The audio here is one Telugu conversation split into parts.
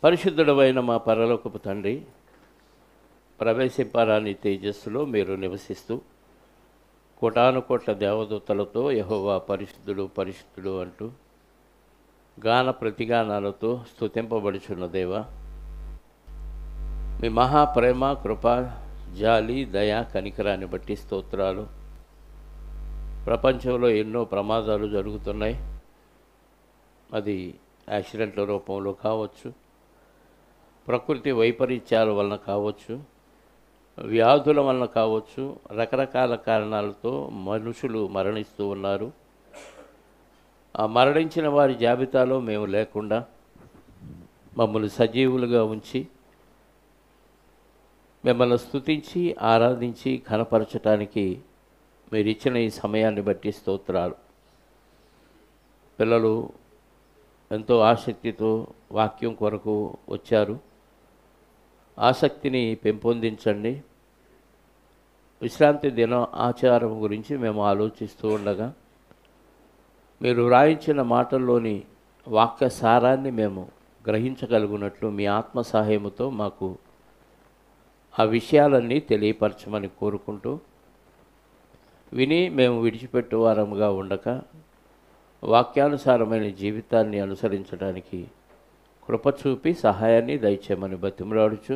పరిశుద్ధుడైన మా పరలోకపు తండ్రి, ప్రవేశింపరాని తేజస్సులో మీరు నివసిస్తూ కోటాను కోట్ల దేవదూతలతో యెహోవా పరిశుద్ధుడు పరిశుద్ధుడు అంటూ గాన ప్రతిగానాలతో స్తుతింపబడుచున్న దేవా, మీ మహాప్రేమ కృప జాలి దయ కనికరాన్ని బట్టి స్తోత్రాలు. ప్రపంచంలో ఎన్నో ప్రమాదాలు జరుగుతున్నాయి. అది యాక్సిడెంట్ల రూపంలో కావచ్చు, ప్రకృతి వైపరీత్యాల వలన కావచ్చు, వ్యాధుల వలన కావచ్చు, రకరకాల కారణాలతో మనుషులు మరణిస్తూ ఉన్నారు. ఆ మరణించిన వారి జాబితాలో మేము లేకుండా మమ్మల్ని సజీవులుగా ఉంచి మిమ్మల్ని స్తుతించి ఆరాధించి ఘనపరచటానికి మీరు ఇచ్చిన ఈ సమయాన్ని బట్టి స్తోత్రాలు. పిల్లలు ఎంతో ఆసక్తితో వాక్యం కొరకు వచ్చారు. ఆసక్తిని పెంపొందించండి. విశ్రాంతి దినం ఆచారం గురించి మేము ఆలోచిస్తూ ఉండగా మీరు వ్రాయించిన మాటల్లోని వాక్య సారాన్ని మేము గ్రహించగలుగునట్లు మీ ఆత్మ సహాయముతో మాకు ఆ విషయాలన్నీ తెలియపరచమని కోరుకుంటూ, విని మేము విడిచిపెట్టు వారముగా ఉండక వాక్యానుసారమైన జీవితాన్ని అనుసరించడానికి కృప చూపి సహాయాన్ని దయచేయమని బతిమలాడుచు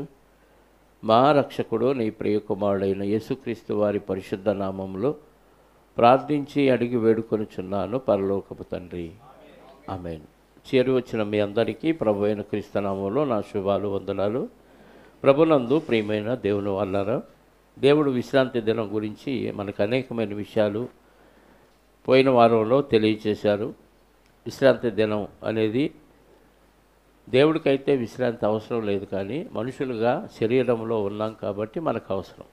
మా రక్షకుడు నీ ప్రియకుమారుడైన యేసుక్రీస్తు వారి పరిశుద్ధ నామంలో ప్రార్థించి అడిగి వేడుకొనుచున్నాను పరలోకపు తండ్రి, ఆమేన్. చేరి వచ్చిన మీ అందరికీ ప్రభు అయిన క్రీస్తు నామంలో నా శుభాలు వందనాలు. ప్రభునందు ప్రియమైన దేవుని వాళ్ళారా, దేవుడు విశ్రాంతి దినం గురించి మనకు అనేకమైన విషయాలు పోయిన వారంలో తెలియచేశారు. విశ్రాంతి దినం అనేది దేవుడికైతే విశ్రాంతి అవసరం లేదు, కానీ మనుషులుగా శరీరంలో ఉన్నాం కాబట్టి మనకు అవసరం.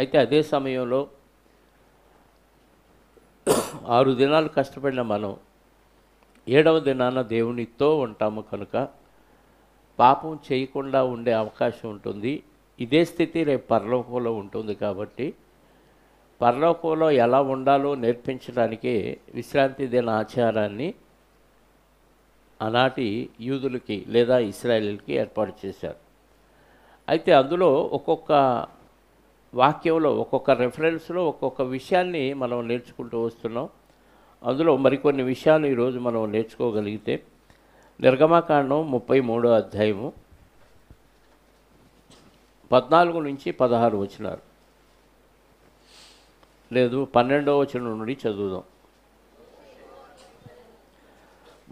అయితే అదే సమయంలో 6 దినాలు కష్టపడిన మనం 7వ దినాన దేవునితో ఉంటాము కనుక పాపం చేయకుండా ఉండే అవకాశం ఉంటుంది. ఇదే స్థితి రేపు పరలోకంలో ఉంటుంది కాబట్టి పరలోకంలో ఎలా ఉండాలో నేర్పించడానికే విశ్రాంతి దిన ఆచారాన్ని ఆనాటి యూదులకి లేదా ఇశ్రాయేలీలకి ఏర్పాటు చేశారు. అయితే అందులో ఒక్కొక్క వాక్యంలో ఒక్కొక్క రెఫరెన్స్లో ఒక్కొక్క విషయాన్ని మనం నేర్చుకుంటూ వస్తున్నాం. అందులో మరికొన్ని విషయాలు ఈరోజు మనం నేర్చుకోగలిగితే నిర్గమకాండం 33వ అధ్యాయము 14 నుంచి 16 వచనాలు, లేదు 12వ వచనం నుండి చదువుదాం.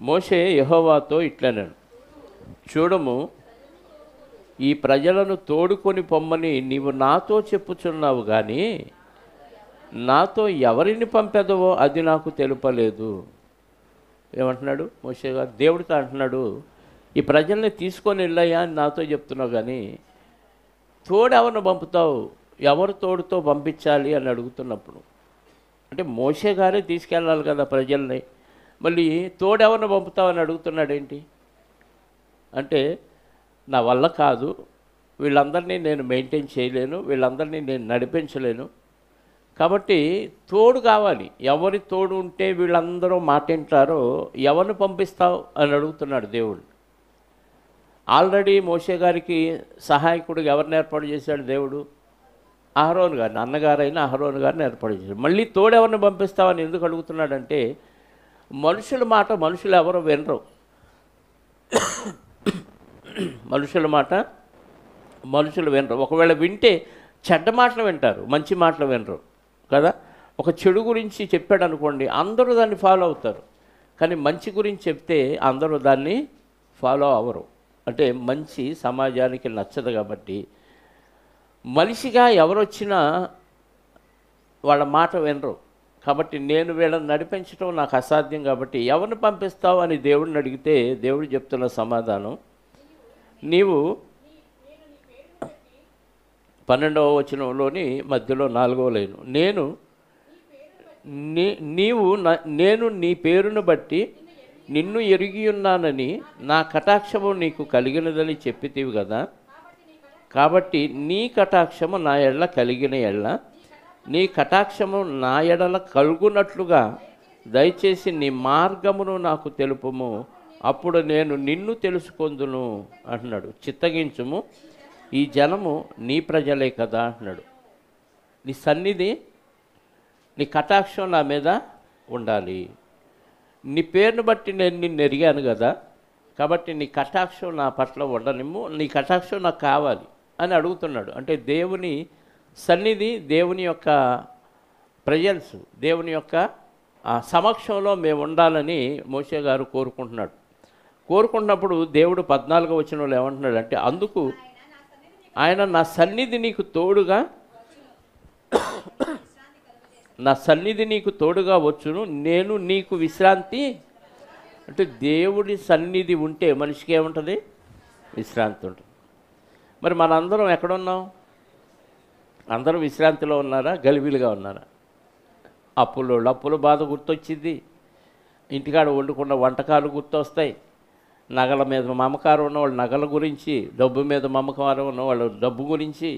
మోషే యెహోవాతో ఇట్లనెను, చూడము, ఈ ప్రజలను తోడుకొని పొమ్మని నీవు నాతో చెప్పుచున్నావు, కానీ నాతో ఎవరిని పంపెదవో అది నాకు తెలుపలేదు. ఏమంటున్నాడు మోషే గారు? దేవుడితో అంటున్నాడు, ఈ ప్రజల్ని తీసుకొని వెళ్ళయ్యా అని నాతో చెప్తున్నావు, కానీ తోడు ఎవరిని పంపుతావు, ఎవరు తోడుతో పంపించాలి అని అడుగుతున్నప్పుడు, అంటే మోషే గారే తీసుకెళ్ళాలి కదా ప్రజల్ని, మళ్ళీ తోడెవరిని పంపుతావని అడుగుతున్నాడు ఏంటి అంటే, నా వల్ల కాదు, వీళ్ళందరినీ నేను మెయింటైన్ చేయలేను, వీళ్ళందరినీ నేను నడిపించలేను, కాబట్టి తోడు కావాలి. ఎవరి తోడు ఉంటే వీళ్ళందరూ మాట వింటారో ఎవరిని పంపిస్తావు అని అడుగుతున్నాడు దేవుడు. ఆల్రెడీ మోషే గారికి సహాయకుడిగా ఎవరిని ఏర్పాటు చేశాడు దేవుడు? అహరోను గారిని, అన్నగారైన అహరోను గారిని ఏర్పాటు చేశాడు. మళ్ళీ తోడెవరిని పంపిస్తావని ఎందుకు అడుగుతున్నాడంటే, మనుషుల మాట మనుషులు ఎవరో వినరు. మనుషుల మాట మనుషులు వినరు. ఒకవేళ వింటే చెడ్డ మాటలు వింటారు, మంచి మాటలు వినరు కదా. ఒక చెడు గురించి చెప్పాడు అనుకోండి, అందరూ దాన్ని ఫాలో అవుతారు, కానీ మంచి గురించి చెప్తే అందరూ దాన్ని ఫాలో అవ్వరు. అంటే మంచి సమాజానికి నచ్చదు. కాబట్టి మనిషిగా ఎవరొచ్చినా వాళ్ళ మాట వినరు. కాబట్టి నేను వీళ్ళని నడిపించడం నాకు అసాధ్యం, కాబట్టి ఎవరిని పంపిస్తావు అని దేవుడిని అడిగితే దేవుడు చెప్తున్న సమాధానం, నీవు 12వ వచనంలోని మధ్యలో 4వ లైను, నేను నీ పేరును బట్టి నిన్ను ఎరిగి ఉన్నానని నా కటాక్షము నీకు కలిగినదని చెప్పితివి కదా, కాబట్టి నీ కటాక్షము నా ఎడల కలిగిన ఎడల నీ కటాక్షము నా ఎడల కలుగునట్లుగా దయచేసి నీ మార్గమును నాకు తెలుపుము, అప్పుడు నేను నిన్ను తెలుసుకొందును అంటున్నాడు. చిత్తగించుము, ఈ జనము నీ ప్రజలే కదా అంటున్నాడు. నీ సన్నిధి, నీ కటాక్షం నా మీద ఉండాలి. నీ పేరును బట్టి నేను నిన్ను ఎరిగాను కదా, కాబట్టి నీ కటాక్షం నా పట్ల ఉండనిమ్ము, నీ కటాక్షం నాకు కావాలి అని అడుగుతున్నాడు. అంటే దేవుని సన్నిధి, దేవుని యొక్క ప్రజెన్స్, దేవుని యొక్క సమక్షంలో మేము ఉండాలని మోషే గారు కోరుకుంటున్నాడు. కోరుకున్నప్పుడు దేవుడు 14వ వచనంలో ఏమంటున్నాడు అంటే, అందుకు ఆయన నా సన్నిధి నీకు తోడుగా, నా సన్నిధి నీకు తోడుగా వచ్చును, నేను నీకు విశ్రాంతి. అంటే దేవుడి సన్నిధి ఉంటే మనిషికి ఏముంటుంది? విశ్రాంతి ఉంటుంది. మరి మనందరం ఎక్కడున్నాం? అందరూ విశ్రాంతిలో ఉన్నారా? గలిబిలిగా ఉన్నారా? అప్పుల బాధ గుర్తొచ్చింది, ఇంటికాడ వండుకున్న వంటకాలు గుర్తొస్తాయి, నగల మీద మమకారం ఉన్నవాళ్ళు నగల గురించి, డబ్బు మీద మమకారం ఉన్నవాళ్ళు డబ్బు గురించి,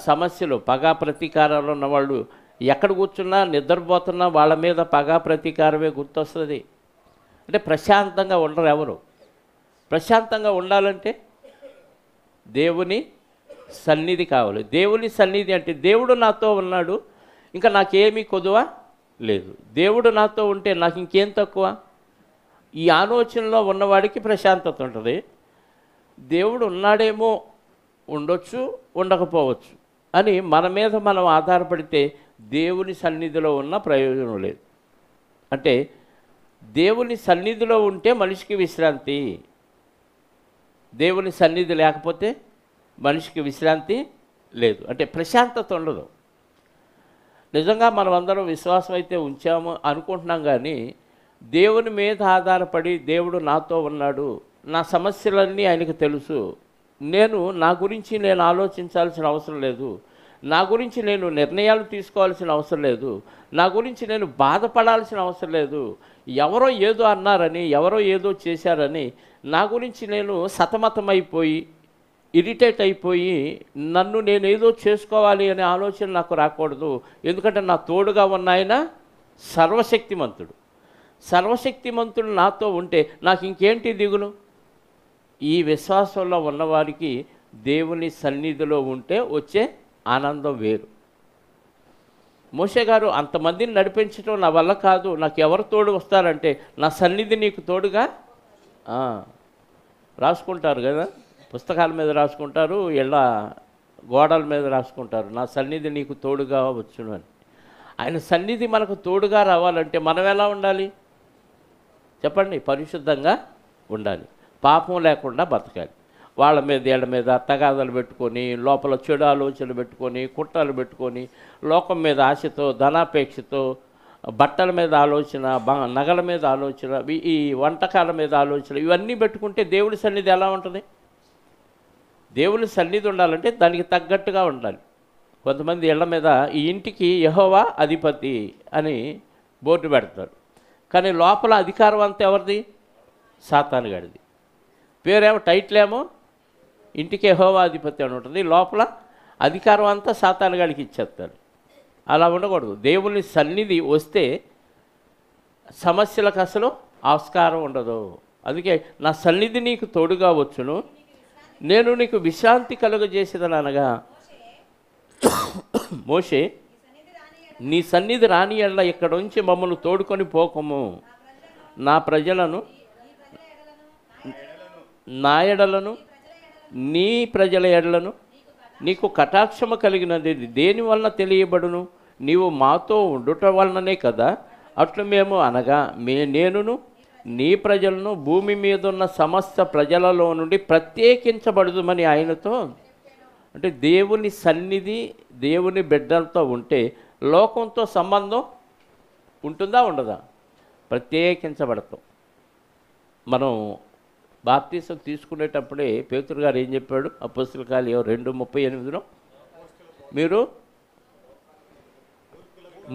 సమస్యలు, పగా ప్రతీకారాలు ఉన్నవాళ్ళు ఎక్కడ కూర్చున్నా నిద్రపోతున్నా వాళ్ళ మీద పగా ప్రతీకారమే గుర్తొస్తుంది. అంటే ప్రశాంతంగా ఉండరు ఎవరు. ప్రశాంతంగా ఉండాలంటే దేవుని సన్నిధి కావాలి. దేవుని సన్నిధి అంటే దేవుడు నాతో ఉన్నాడు, ఇంకా నాకేమీ కొదువ లేదు. దేవుడు నాతో ఉంటే నాకు ఇంకేం తక్కువ? ఈ ఆలోచనలో ఉన్నవాడికి ప్రశాంతత ఉంటుంది. దేవుడు ఉన్నాడేమో, ఉండొచ్చు, ఉండకపోవచ్చు అని మన మీద మనం ఆధారపడితే దేవుని సన్నిధిలో ఉన్న ప్రయోజనం లేదు. అంటే దేవుని సన్నిధిలో ఉంటే మనిషికి విశ్రాంతి, దేవుని సన్నిధి లేకపోతే మనిషికి విశ్రాంతి లేదు. అంటే ప్రశాంతత ఉండదు. నిజంగా మనం అందరం విశ్వాసం అయితే ఉంచాము అనుకుంటున్నాం, కానీ దేవుని మీద ఆధారపడి దేవుడు నాతో ఉన్నాడు, నా సమస్యలన్నీ ఆయనకు తెలుసు, నా గురించి నేను ఆలోచించాల్సిన అవసరం లేదు, నా గురించి నేను నిర్ణయాలు తీసుకోవాల్సిన అవసరం లేదు, నా గురించి నేను బాధపడాల్సిన అవసరం లేదు, ఎవరో ఏదో అన్నారని, ఎవరో ఏదో చేశారని నా గురించి నేను సతమతమైపోయి, ఇరిటేట్ అయిపోయి నన్ను నేనేదో చేసుకోవాలి అనే ఆలోచన నాకు రాకూడదు. ఎందుకంటే నా తోడుగా ఉన్న ఆయన సర్వశక్తిమంతుడు. సర్వశక్తిమంతుడు నాతో ఉంటే నాకు ఇంకేంటి దిగులు? ఈ విశ్వాసంలో ఉన్నవారికి దేవుని సన్నిధిలో ఉంటే వచ్చే ఆనందం వేరు. మోషే గారు అంతమందిని నడిపించడం నా వల్ల కాదు, నాకు ఎవరు తోడు వస్తారంటే నా సన్నిధి నీకు తోడుగా. రాసుకుంటారు కదా, పుస్తకాల మీద రాసుకుంటారు, ఇళ్ళ గోడల మీద రాసుకుంటారు, నా సన్నిధి నీకు తోడుగా వచ్చును అని. ఆయన సన్నిధి మనకు తోడుగా రావాలంటే మనం ఎలా ఉండాలి చెప్పండి? పరిశుద్ధంగా ఉండాలి, పాపం లేకుండా బతకాలి. వాళ్ళ మీద వీళ్ళ మీద తగాదాలు పెట్టుకొని, లోపల చెడు ఆలోచనలు పెట్టుకొని, కుట్రలు పెట్టుకొని, లోకం మీద ఆశతో, ధనాపేక్షతో, బట్టల మీద ఆలోచన, నగల మీద ఆలోచన, ఈ వంటకాల మీద ఆలోచన, ఇవన్నీ పెట్టుకుంటే దేవుడి సన్నిధి ఎలా ఉంటుంది? దేవుని సన్నిధి ఉండాలంటే దానికి తగ్గట్టుగా ఉండాలి. కొంతమంది ఇళ్ల మీద ఈ ఇంటికి యెహోవా అధిపతి అని బోర్డు పెడతారు, కానీ లోపల అధికారం అంతా ఎవరిది? సాతాను గాడిది. పేరేమో, టైటిల్ ఏమో ఇంటికి యెహోవా అధిపతి అని ఉంటుంది, లోపల అధికారం అంతా సాతాను గాడికి ఇచ్చేస్తారు. అలా ఉండకూడదు. దేవుని సన్నిధి వస్తే సమస్యలకు అసలు ఆస్కారం ఉండదు. అందుకే నా సన్నిధి నీకు తోడుగా వచ్చును, నేను నీకు విశ్రాంతి కలుగజేసేదని అనగా, మోషే నీ సన్నిధి రాని ఎడల ఇక్కడ నుంచి మమ్మల్ని తోడుకొని పోకము, నా ప్రజలను, నా ఎడలను, నీ ప్రజల ఎడలను నీకు కటాక్షము కలిగినది దేనివలన తెలియబడును? నీవు మాతో ఉండుట వలననే కదా. అట్లు మేము అనగా నేనును నీ ప్రజలను భూమి మీద ఉన్న సమస్త ప్రజలలో నుండి ప్రత్యేకించబడుదుమని ఆయనతో. అంటే దేవుని సన్నిధి, దేవుని బిడ్డలతో ఉంటే లోకంతో సంబంధం ఉంటుందా ఉండదా? ప్రత్యేకించబడతాం. మనం బాప్తీసం తీసుకునేటప్పుడే పేతురు గారు ఏం చెప్పాడు? అపోస్తలుల కార్యాలు 2:38లో, మీరు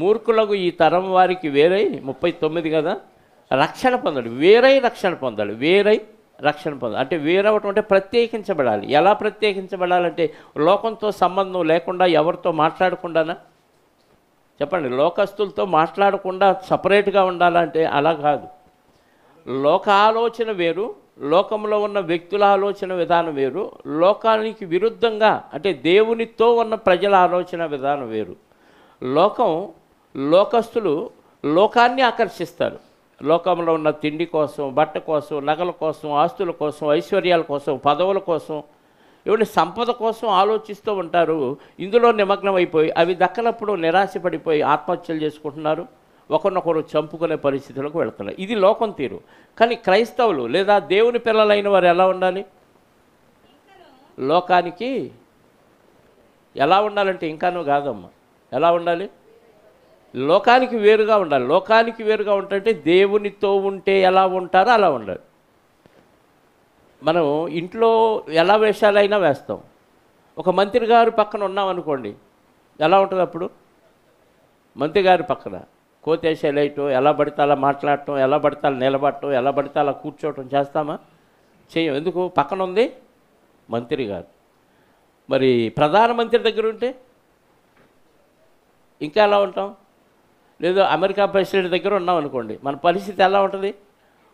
మూర్ఖులకు ఈ తరం వారికి వేరై, 39 కదా, రక్షణ పొందాలి, వేరై రక్షణ పొందాలి, వేరై రక్షణ పొందాలి. అంటే వేరవటం అంటే ప్రత్యేకించబడాలి. ఎలా ప్రత్యేకించబడాలంటే లోకంతో సంబంధం లేకుండా, ఎవరితో మాట్లాడకుండానా చెప్పండి? లోకస్తులతో మాట్లాడకుండా సపరేట్గా ఉండాలంటే అలా కాదు. లోక ఆలోచన వేరు, లోకంలో ఉన్న వ్యక్తుల ఆలోచన విధానం వేరు, లోకానికి విరుద్ధంగా అంటే దేవునితో ఉన్న ప్రజల ఆలోచన విధానం వేరు. లోకస్తులు లోకాన్ని ఆకర్షిస్తారు. లోకంలో ఉన్న తిండి కోసం, బట్ట కోసం, నగల కోసం, ఆస్తుల కోసం, ఐశ్వర్యాల కోసం, పదవుల కోసం, ఇవన్నీ సంపద కోసం ఆలోచిస్తూ ఉంటారు. ఇందులో నిమగ్నం అయిపోయి అవి దక్కనప్పుడు నిరాశపడిపోయి ఆత్మహత్యలు చేసుకుంటున్నారు, ఒకరినొకరు చంపుకునే పరిస్థితులకు వెళుతున్నారు. ఇది లోకం తీరు. కానీ క్రైస్తవులు లేదా దేవుని పిల్లలైన వారు ఎలా ఉండాలి? లోకానికి ఎలా ఉండాలంటే ఇంకానూ కాదమ్మా, ఎలా ఉండాలి? లోకానికి వేరుగా ఉండాలి. లోకానికి వేరుగా ఉంటే దేవునితో ఉంటే ఎలా ఉంటారో అలా ఉండాలి. మనం ఇంట్లో ఎలా వేషాలైనా వేస్తాం. ఒక మంత్రి గారు పక్కన ఉన్నాం అనుకోండి, ఎలా ఉంటుంది అప్పుడు? మంత్రి గారి పక్కన కోతేసే లైటు, ఎలా పడితే అలా మాట్లాడటం, ఎలా పడితే అలా నిలబడటం, ఎలా పడితే అలా కూర్చోవటం చేస్తామా? చేయం. ఎందుకు? పక్కన ఉంది మంత్రి గారు. మరి ప్రధానమంత్రి దగ్గర ఉంటే ఇంకా ఎలా ఉంటాం? లేదు అమెరికా ప్రెసిడెంట్ దగ్గర ఉన్నాం అనుకోండి, మన పరిస్థితి ఎలా ఉంటుంది?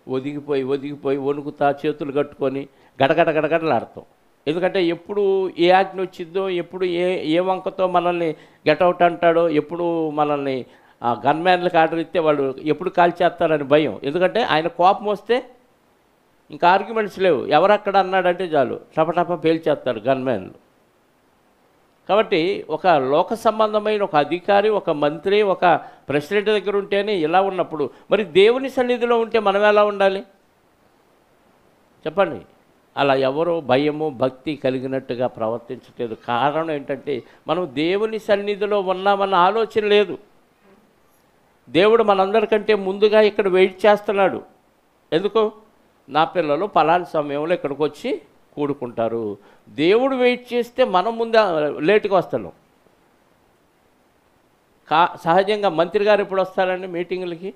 ఒదిగిపోయి వణుకుతా చేతులు కట్టుకొని గడగడలాడతాం. ఎందుకంటే ఎప్పుడు ఏ ఆజ్ఞ వచ్చిందో, ఎప్పుడు ఏ వంకతో మనల్ని గెటౌట్ అంటాడో, ఎప్పుడు మనల్ని గన్మ్యాన్లకు ఆర్డర్ ఇస్తే వాళ్ళు ఎప్పుడు కాల్చేస్తారని భయం. ఎందుకంటే ఆయన కోపం వస్తే ఇంకా ఆర్గ్యుమెంట్స్ లేవు, ఎవరక్కడ అన్నాడంటే చాలు టపటప పేల్చేస్తారు గన్మ్యాన్లు. కాబట్టి ఒక లోక సంబంధమైన ఒక అధికారి, ఒక మంత్రి, ఒక ప్రెసిడెంట్ దగ్గర ఉంటేనే ఇలా ఉన్నప్పుడు మరి దేవుని సన్నిధిలో ఉంటే మనం ఎలా ఉండాలి చెప్పండి? అలా ఎవరో భయము భక్తి కలిగినట్టుగా ప్రవర్తించట్లేదు. కారణం ఏంటంటే మనం దేవుని సన్నిధిలో ఉన్నామన్న ఆలోచన లేదు. దేవుడు మనందరికంటే ముందుగా ఇక్కడ వెయిట్ చేస్తున్నాడు. ఎందుకు? నా పిల్లలు పలానా సమయంలో ఇక్కడికి వచ్చి కూడుకుంటారు. దేవుడు వెయిట్ చేస్తే మనం ముందు లేటుగా వస్తున్నాం. సహజంగా మంత్రి గారు ఎప్పుడు వస్తారండి మీటింగులకి?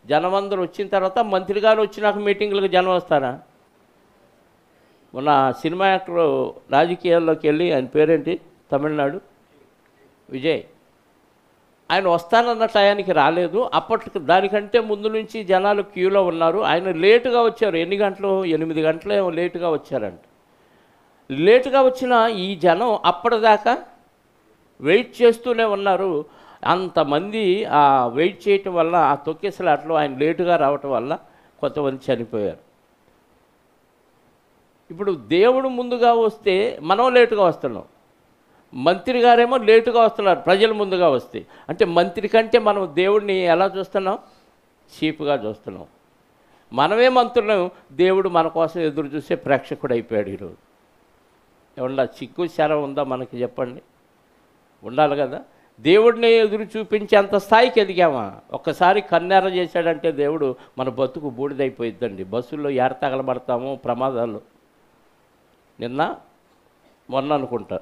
జనం అందరూ వచ్చిన తర్వాత మంత్రి గారు వచ్చినాక మీటింగులకు జనం వస్తారా? మొన్న సినిమా యాక్టర్ రాజకీయాల్లోకి వెళ్ళి, ఆయన పేరేంటి, తమిళనాడు విజయ్, ఆయన వస్తానన్న టయానికి రాలేదు. అప్పటికి దానికంటే ముందు నుంచి జనాలు క్యూలో ఉన్నారు. ఆయన లేటుగా వచ్చారు. ఎన్ని గంటలు? 8 గంటలు లేటుగా వచ్చారంట. లేటుగా వచ్చిన ఈ జనం అప్పటిదాకా వెయిట్ చేస్తూనే ఉన్నారు. అంతమంది ఆ వెయిట్ చేయటం వల్ల, ఆ తొక్కేసలాటలో ఆయన లేటుగా రావటం వల్ల కొంతమంది చనిపోయారు. ఇప్పుడు దేవుడు ముందుగా వస్తే మనం లేటుగా వస్తున్నాం. మంత్రి గారేమో లేటుగా వస్తున్నారు ప్రజలు ముందుగా వస్తే. అంటే మంత్రి కంటే మనం దేవుడిని ఎలా చూస్తున్నాం? చీప్గా చూస్తున్నాం. మనమే మంత్రులం, దేవుడు మన కోసం ఎదురు చూసే ప్రేక్షకుడు అయిపోయాడు ఈరోజు. ఏమన్నా చిక్కు శరం ఉందా మనకి చెప్పండి? ఉండాలి కదా. దేవుడిని ఎదురు చూపించేంత స్థాయికి ఎదిగామా? ఒక్కసారి కన్నెర చేశాడంటే దేవుడు మన బతుకు బూడిదైపోయిద్దండి. బస్సుల్లో ఏడ తగలబడతాము, ప్రమాదాలు. మొన్న అనుకుంటా,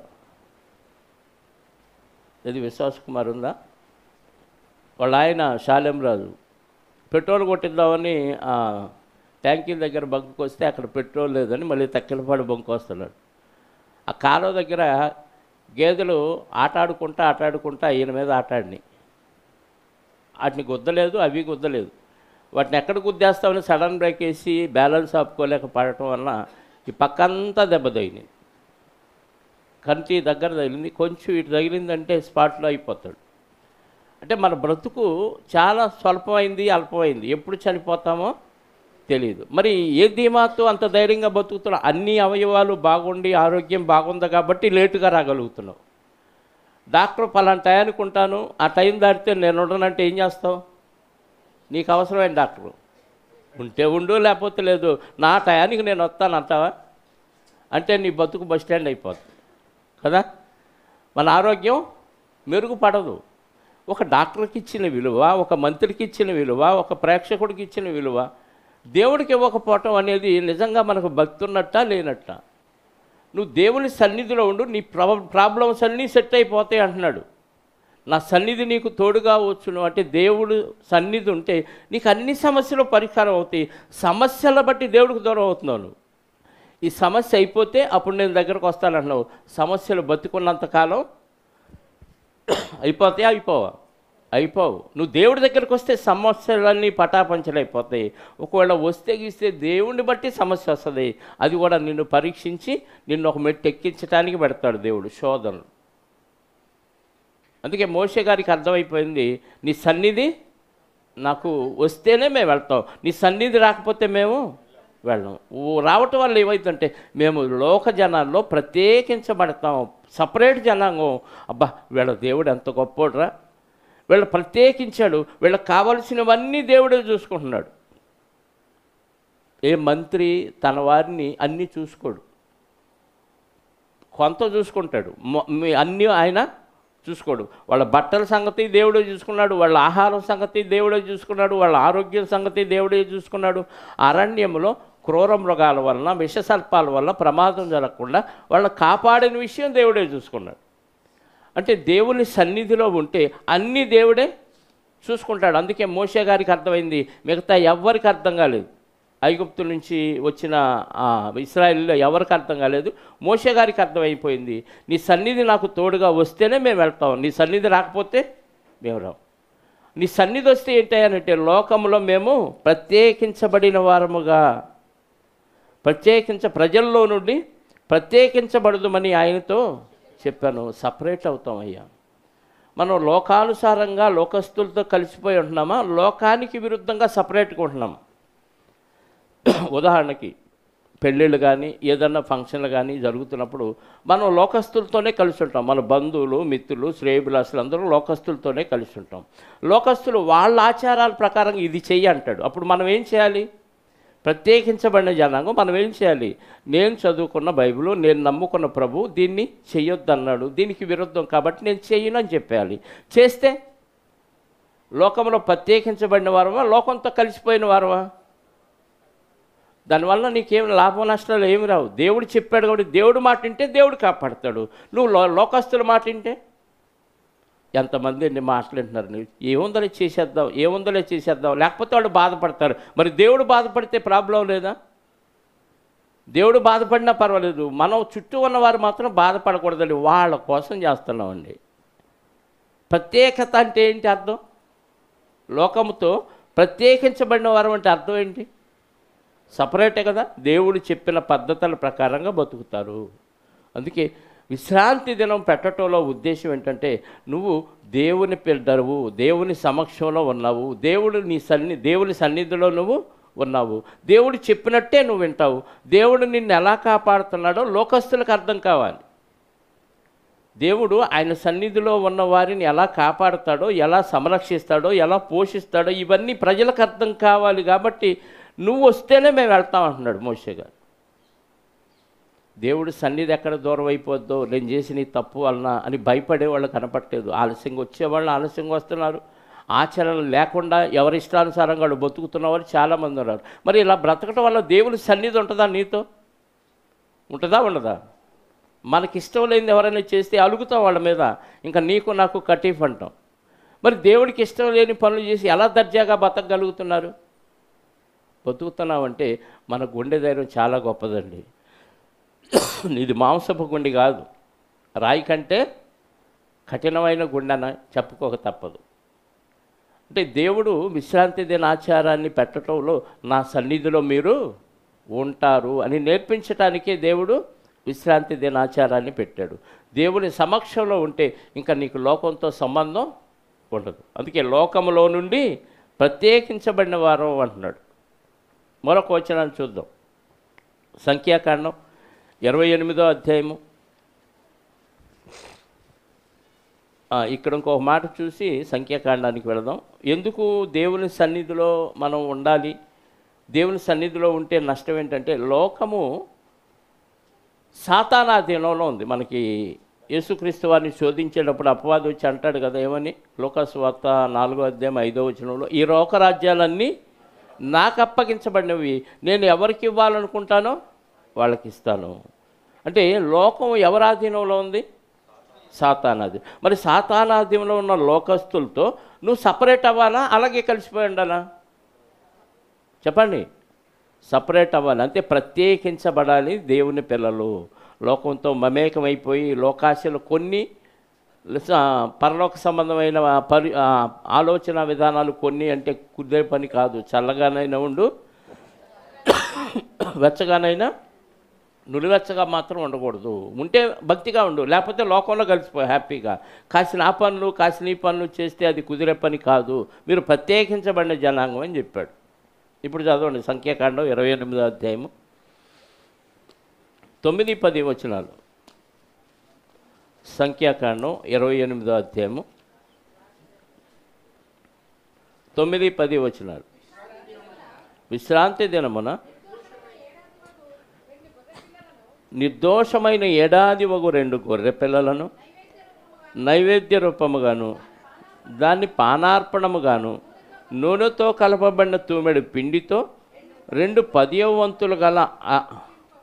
ఇది విశ్వాస్ కుమార్ ఉందా, వాళ్ళ ఆయన శాలెంరాజు పెట్రోల్ కొట్టిద్దామని ట్యాంకీ దగ్గర బంకుకు వస్తే అక్కడ పెట్రోల్ లేదని మళ్ళీ తక్కిలపాడు బంకు వస్తున్నాడు. ఆ కాలువ దగ్గర గేదెలు ఆటాడుకుంటా ఈయన మీద ఆటాడినాయి. వాటిని గుద్దలేదు, అవి గుద్దలేదు. వాటిని ఎక్కడ గుద్దేస్తామని సడన్ బ్రేక్ వేసి బ్యాలెన్స్ ఆపుకోలేక పడటం వల్ల ఈ పక్కంతా దెబ్బ తగిలింది. కంటి దగ్గర తగిలింది. కొంచెం ఇటు తగిలిందంటే స్పాట్లో అయిపోతాడు. అంటే మన బ్రతుకు చాలా స్వల్పమైంది, అల్పమైంది. ఎప్పుడు చనిపోతామో తెలియదు. మరి ఏ ధీమాతో అంత ధైర్యంగా బతుకుతున్నాం? అన్ని అవయవాలు బాగుండి ఆరోగ్యం బాగుంది కాబట్టి లేటుగా రాగలుగుతున్నాం. డాక్టర్ పలానా టయానికి ఉంటాను, ఆ టైం దాటితే నేను ఉండనంటే ఏం చేస్తావు? నీకు అవసరమైన డాక్టరు ఉంటే ఉండు, లేకపోతే లేదు. నా టయానికి నేను వస్తాను అంటావా? అంటే నీ బతుకు బస్ స్టాండ్ అయిపోతుంది కదా. మన ఆరోగ్యం మెరుగుపడదు. ఒక డాక్టర్కి ఇచ్చిన విలువ, ఒక మంత్రికి ఇచ్చిన విలువ, ఒక ప్రేక్షకుడికి ఇచ్చిన విలువ దేవుడికి ఇవ్వకపోవటం అనేది నిజంగా మనకు భక్తి ఉన్నట్టా లేనట్ట? నువ్వు దేవుని సన్నిధిలో ఉండు, నీ ప్రాబ్లమ్స్ అన్నీ సెట్ అయిపోతాయి అంటున్నాడు. నా సన్నిధి నీకు తోడుగా వచ్చును అంటే దేవుడు సన్నిధి ఉంటే నీకు అన్ని సమస్యలు పరిష్కారం అవుతాయి. సమస్యల బట్టి దేవుడికి దూరం అవుతున్నావు నువ్వు. ఈ సమస్య అయిపోతే అప్పుడు నేను దగ్గరకు వస్తానంటున్నావు. సమస్యలు బతుకున్నంతకాలం అయిపోతాయా? అయిపోవా? అయిపోవు. నువ్వు దేవుడి దగ్గరికి వస్తే సమస్యలన్నీ పటాపంచలైపోతాయి. ఒకవేళ వస్తే గీస్తే దేవుడిని బట్టి సమస్య వస్తుంది. అది కూడా నిన్ను పరీక్షించి నిన్ను ఒక మెట్టు ఎక్కించడానికి పెడతాడు దేవుడు శోధనలు. అందుకే మోషే గారికి అర్థమైపోయింది, నీ సన్నిధి నాకు వస్తేనే మేము వెళ్తాం, నీ సన్నిధి రాకపోతే మేము వెళ్ళాం. రావటం వల్ల ఏమవుతుందంటే మేము లోక జనాల్లో ప్రత్యేకించబడతాం, సపరేట్ జనాంగం. అబ్బా వీళ్ళ దేవుడు ఎంత గొప్పోడ్రా, వీళ్ళు ప్రత్యేకించాడు, వీళ్ళకి కావలసినవన్నీ దేవుడే చూసుకుంటున్నాడు. ఏ మంత్రి తన వారిని అన్నీ చూసుకోడు, కొంత చూసుకుంటాడు, అన్నీ ఆయన చూసుకోడు. వాళ్ళ బట్టల సంగతి దేవుడే చూసుకున్నాడు, వాళ్ళ ఆహారం సంగతి దేవుడే చూసుకున్నాడు, వాళ్ళ ఆరోగ్యం సంగతి దేవుడే చూసుకున్నాడు. అరణ్యంలో క్రూర మృగాల వలన విషసర్పాల వల్ల ప్రమాదం జరగకుండా వాళ్ళని కాపాడిన విషయం దేవుడే చూసుకున్నాడు. అంటే దేవుని సన్నిధిలో ఉంటే అన్నీ దేవుడే చూసుకుంటాడు. అందుకే మోషే గారికి అర్థమైంది, మిగతా ఎవ్వరికి అర్థం కాలేదు. ఐగుప్తు నుంచి వచ్చిన ఇశ్రాయేలులో ఎవరికి అర్థం కాలేదు, మోషే గారికి అర్థమైపోయింది. నీ సన్నిధి నాకు తోడుగా వస్తేనే మేము వెళ్తాం, నీ సన్నిధి రాకపోతే మేము రాం. నీ సన్నిధి వస్తే ఏంటంటే లోకంలో మేము ప్రత్యేకించబడిన వారముగా, ప్రజల్లో నుండి ప్రత్యేకించబడదుమని ఆయనతో చెప్పాను. సపరేట్ అవుతాం అయ్యా. మనం లోకానుసారంగా లోకస్తులతో కలిసిపోయి ఉంటున్నామా, లోకానికి విరుద్ధంగా సపరేట్గా ఉంటున్నాం. ఉదాహరణకి పెళ్ళిళ్ళు కానీ ఏదన్నా ఫంక్షన్లు కానీ జరుగుతున్నప్పుడు మనం లోకస్తులతోనే కలిసి ఉంటాం. మన బంధువులు, మిత్రులు, శ్రేయభిలాషులు అందరూ లోకస్తులతోనే కలిసి ఉంటాం. లోకస్తులు వాళ్ళ ఆచారాల ప్రకారం ఇది చెయ్యి అంటాడు. అప్పుడు మనం ఏం చేయాలి? ప్రత్యేకించబడిన జనాంగం మనం ఏం చేయాలి? నేను చదువుకున్న బైబిలు, నేను నమ్ముకున్న ప్రభు దీన్ని చెయ్యొద్దు అన్నాడు, దీనికి విరుద్ధం కాబట్టి నేను చెయ్యను అని చెప్పాలి. చేస్తే లోకంలో ప్రత్యేకించబడిన వారమా, లోకంతో కలిసిపోయిన వారమా? దానివల్ల నీకేం లాభం నష్టాలు ఏమి రావు. దేవుడు చెప్పాడు కాబట్టి దేవుడు మాట వింటే దేవుడు కాపాడతాడు. నువ్వు లోకస్తుల మాట వింటే ఎంతమంది ఎన్ని మాట్లాడుతున్నారు, నువ్వు ఏముందలే చేసేద్దాం, లేకపోతే వాళ్ళు బాధపడతారు. మరి దేవుడు బాధపడితే ప్రాబ్లం లేదా? దేవుడు బాధపడినా పర్వాలేదు, మనం చుట్టూ ఉన్నవారు మాత్రం బాధపడకూడదండి. వాళ్ళ కోసం చేస్తున్నామండి. ప్రత్యేకత అంటే ఏంటి అర్థం? లోకముతో ప్రత్యేకించబడిన వారు అంటే అర్థం ఏంటి? సపరేటే కదా. దేవుడు చెప్పిన పద్ధతుల ప్రకారంగా బతుకుతారు. అందుకే విశ్రాంతి దినం పెట్టడంలో ఉద్దేశం ఏంటంటే నువ్వు దేవుని పిల్లవు, దేవుని సమక్షంలో ఉన్నావు, దేవుని సన్నిధిలో నువ్వు ఉన్నావు, దేవుడు చెప్పినట్టే నువ్వు వింటావు. దేవుడు నిన్ను ఎలా కాపాడుతున్నాడో లోకస్తులకు అర్థం కావాలి. దేవుడు ఆయన సన్నిధిలో ఉన్న వారిని ఎలా కాపాడుతాడో, ఎలా సంరక్షిస్తాడో, ఎలా పోషిస్తాడో ఇవన్నీ ప్రజలకు అర్థం కావాలి. కాబట్టి నువ్వు వస్తేనే మేము వెళ్తాం అంటున్నాడు మోషే గారు. దేవుడు సన్నిధి ఎక్కడ దూరం అయిపోద్దో, నేను చేసిన తప్పు వలన అని భయపడే వాళ్ళు కనపట్టలేదు. ఆలస్యంగా వచ్చేవాళ్ళు ఆలస్యంగా వస్తున్నారు. ఆచరణ లేకుండా ఎవరి ఇష్టానుసారంగా వాళ్ళు బతుకుతున్న వాళ్ళు చాలామంది ఉన్నారు. మరి ఇలా బ్రతకటం వల్ల దేవుని సన్నిధి ఉంటుందా? నీతో ఉంటుందా ఉండదా? మనకిష్టం లేనిది ఎవరైనా చేస్తే అలుగుతాం వాళ్ళ మీద, ఇంకా నీకు నాకు కటీఫ్ అంటాం. మరి దేవుడికి ఇష్టం లేని పనులు చేసి ఎలా దర్జాగా బతకగలుగుతున్నారు? బతుకుతున్నామంటే మన గుండె ధైర్యం చాలా గొప్పదండి. ఇది మాంసపు గుండె కాదు, రాయి కంటే కఠినమైన గుండెన చెప్పుకోక తప్పదు. అంటే దేవుడు విశ్రాంతి దినాచారాన్ని పెట్టడంలో నా సన్నిధిలో మీరు ఉంటారు అని నేర్పించడానికే దేవుడు విశ్రాంతి దినాచారాన్ని పెట్టాడు. దేవుని సమక్షంలో ఉంటే ఇంకా నీకు లోకంతో సంబంధం ఉండదు. అందుకే లోకంలో నుండి ప్రత్యేకించబడిన వారు అంటున్నాడు. మరొక వచనాన్ని చూద్దాం. సంఖ్యాకాండం 28వ అధ్యాయము. ఇక్కడ ఇంకొక మాట చూసి సంఖ్యాకాండానికి వెళదాం. ఎందుకు దేవుని సన్నిధిలో మనం ఉండాలి? దేవుని సన్నిధిలో ఉంటే నష్టం ఏంటంటే లోకము సాతానాధీనంలో ఉంది. మనకి యేసుక్రీస్తు వారిని శోధించేటప్పుడు అపవాది వచ్చి అంటాడు కదా, ఏమని? లోకాసువార్త 4వ అధ్యాయం 5వ వచనంలో, ఈ లోకరాజ్యాలన్నీ నాకు అప్పగించబడినవి, నేను ఎవరికి ఇవ్వాలనుకుంటానో వాళ్ళకి ఇస్తాను. అంటే లోకం ఎవరి ఆధీనంలో ఉంది? సాతానాది. మరి సాతానాధీనంలో ఉన్న లోకస్తులతో నువ్వు సపరేట్ అవ్వాలా, అలాగే కలిసిపోయి ఉండాలా? చెప్పండి. సపరేట్ అవ్వాలి, అంతే. ప్రత్యేకించబడాలి దేవుని పిల్లలు. లోకంతో మమేకమైపోయి లోకాశలు కొన్ని పరలోక సంబంధమైన ఆలోచన విధానాలు కొన్ని అంటే కుదిరే పని కాదు. చల్లగానైనా ఉండు, వెచ్చగానైనా నులివెచ్చగా మాత్రం ఉండకూడదు. ఉంటే భక్తిగా ఉండు, లేకపోతే లోకంలో కలిసిపో హ్యాపీగా. కాసిన ఆ పనులు కాసిన ఈ పనులు చేస్తే అది కుదిరే పని కాదు. మీరు ప్రత్యేకించబడిన జనాంగం అని చెప్పాడు. ఇప్పుడు చదవండి సంఖ్యాకాండం 28వ అధ్యాయము 9-10 వచనాలు. సంఖ్యాకాండం 28వ అధ్యాయము 9-10 వచనాలు. విశ్రాంతి దినమున నిర్దోషమైన ఏడాది వగు 2 గొర్రె పిల్లలను నైవేద్య రూపముగాను దాన్ని పానార్పణముగాను నూనెతో కలపబడిన తూమెడు పిండితో 2 10వ వంతులు గల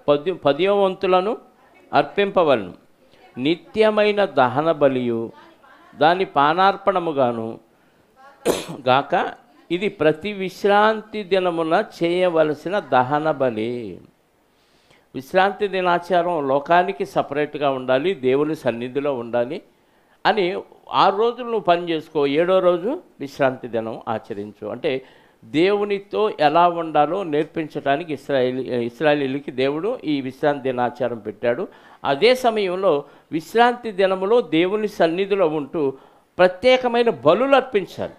10వ వంతులను అర్పింపవలను. నిత్యమైన దహన బలియు దాని పానార్పణముగాను గాక ఇది ప్రతి విశ్రాంతి దినమున చేయవలసిన దహన బలి. విశ్రాంతి దినాచారం లోకానికి సపరేట్గా ఉండాలి, దేవుని సన్నిధిలో ఉండాలి అని 6 రోజులు నువ్వు పని చేసుకో, 7వ రోజు విశ్రాంతి దినం ఆచరించు. అంటే దేవునితో ఎలా ఉండాలో నేర్పించడానికి ఇశ్రాయేలీయులకి దేవుడు ఈ విశ్రాంతి దినాచారం పెట్టాడు. అదే సమయంలో విశ్రాంతి దినములో దేవుని సన్నిధిలో ఉంటూ ప్రత్యేకమైన బలులు అర్పించాలి.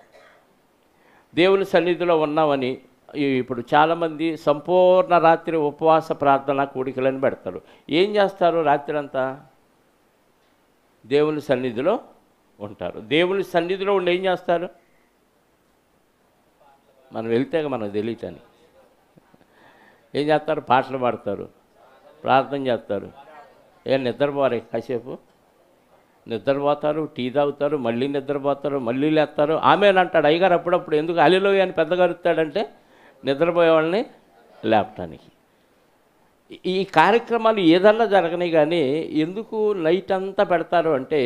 దేవుని సన్నిధిలో ఉన్నామని ఇప్పుడు చాలామంది సంపూర్ణ రాత్రి ఉపవాస ప్రార్థన కూడికలను పెడతారు. ఏం చేస్తారు? రాత్రి అంతా దేవుని సన్నిధిలో ఉంటారు. దేవుని సన్నిధిలో ఉండి ఏం చేస్తారు? మనం వెళ్తే మనకు తెలియటానికి ఏం చేస్తారు? పాటలు పాడతారు, ప్రార్థన చేస్తారు. నిద్రపోరే కాసేపు నిద్రపోతారు, టీ తాగుతారు, మళ్ళీ నిద్రపోతారు, మళ్ళీ లేస్తారు. ఆమెనంటాడు అయ్యగారు అప్పుడప్పుడు. ఎందుకు హల్లెలూయా అని పెద్దగా అరుస్తాడంటే నిద్రపోయే వాళ్ళని లేపటానికి. ఈ కార్యక్రమాలు ఏదన్నా జరగని కానీ ఎందుకు నైట్ అంతా పెడతారు అంటే,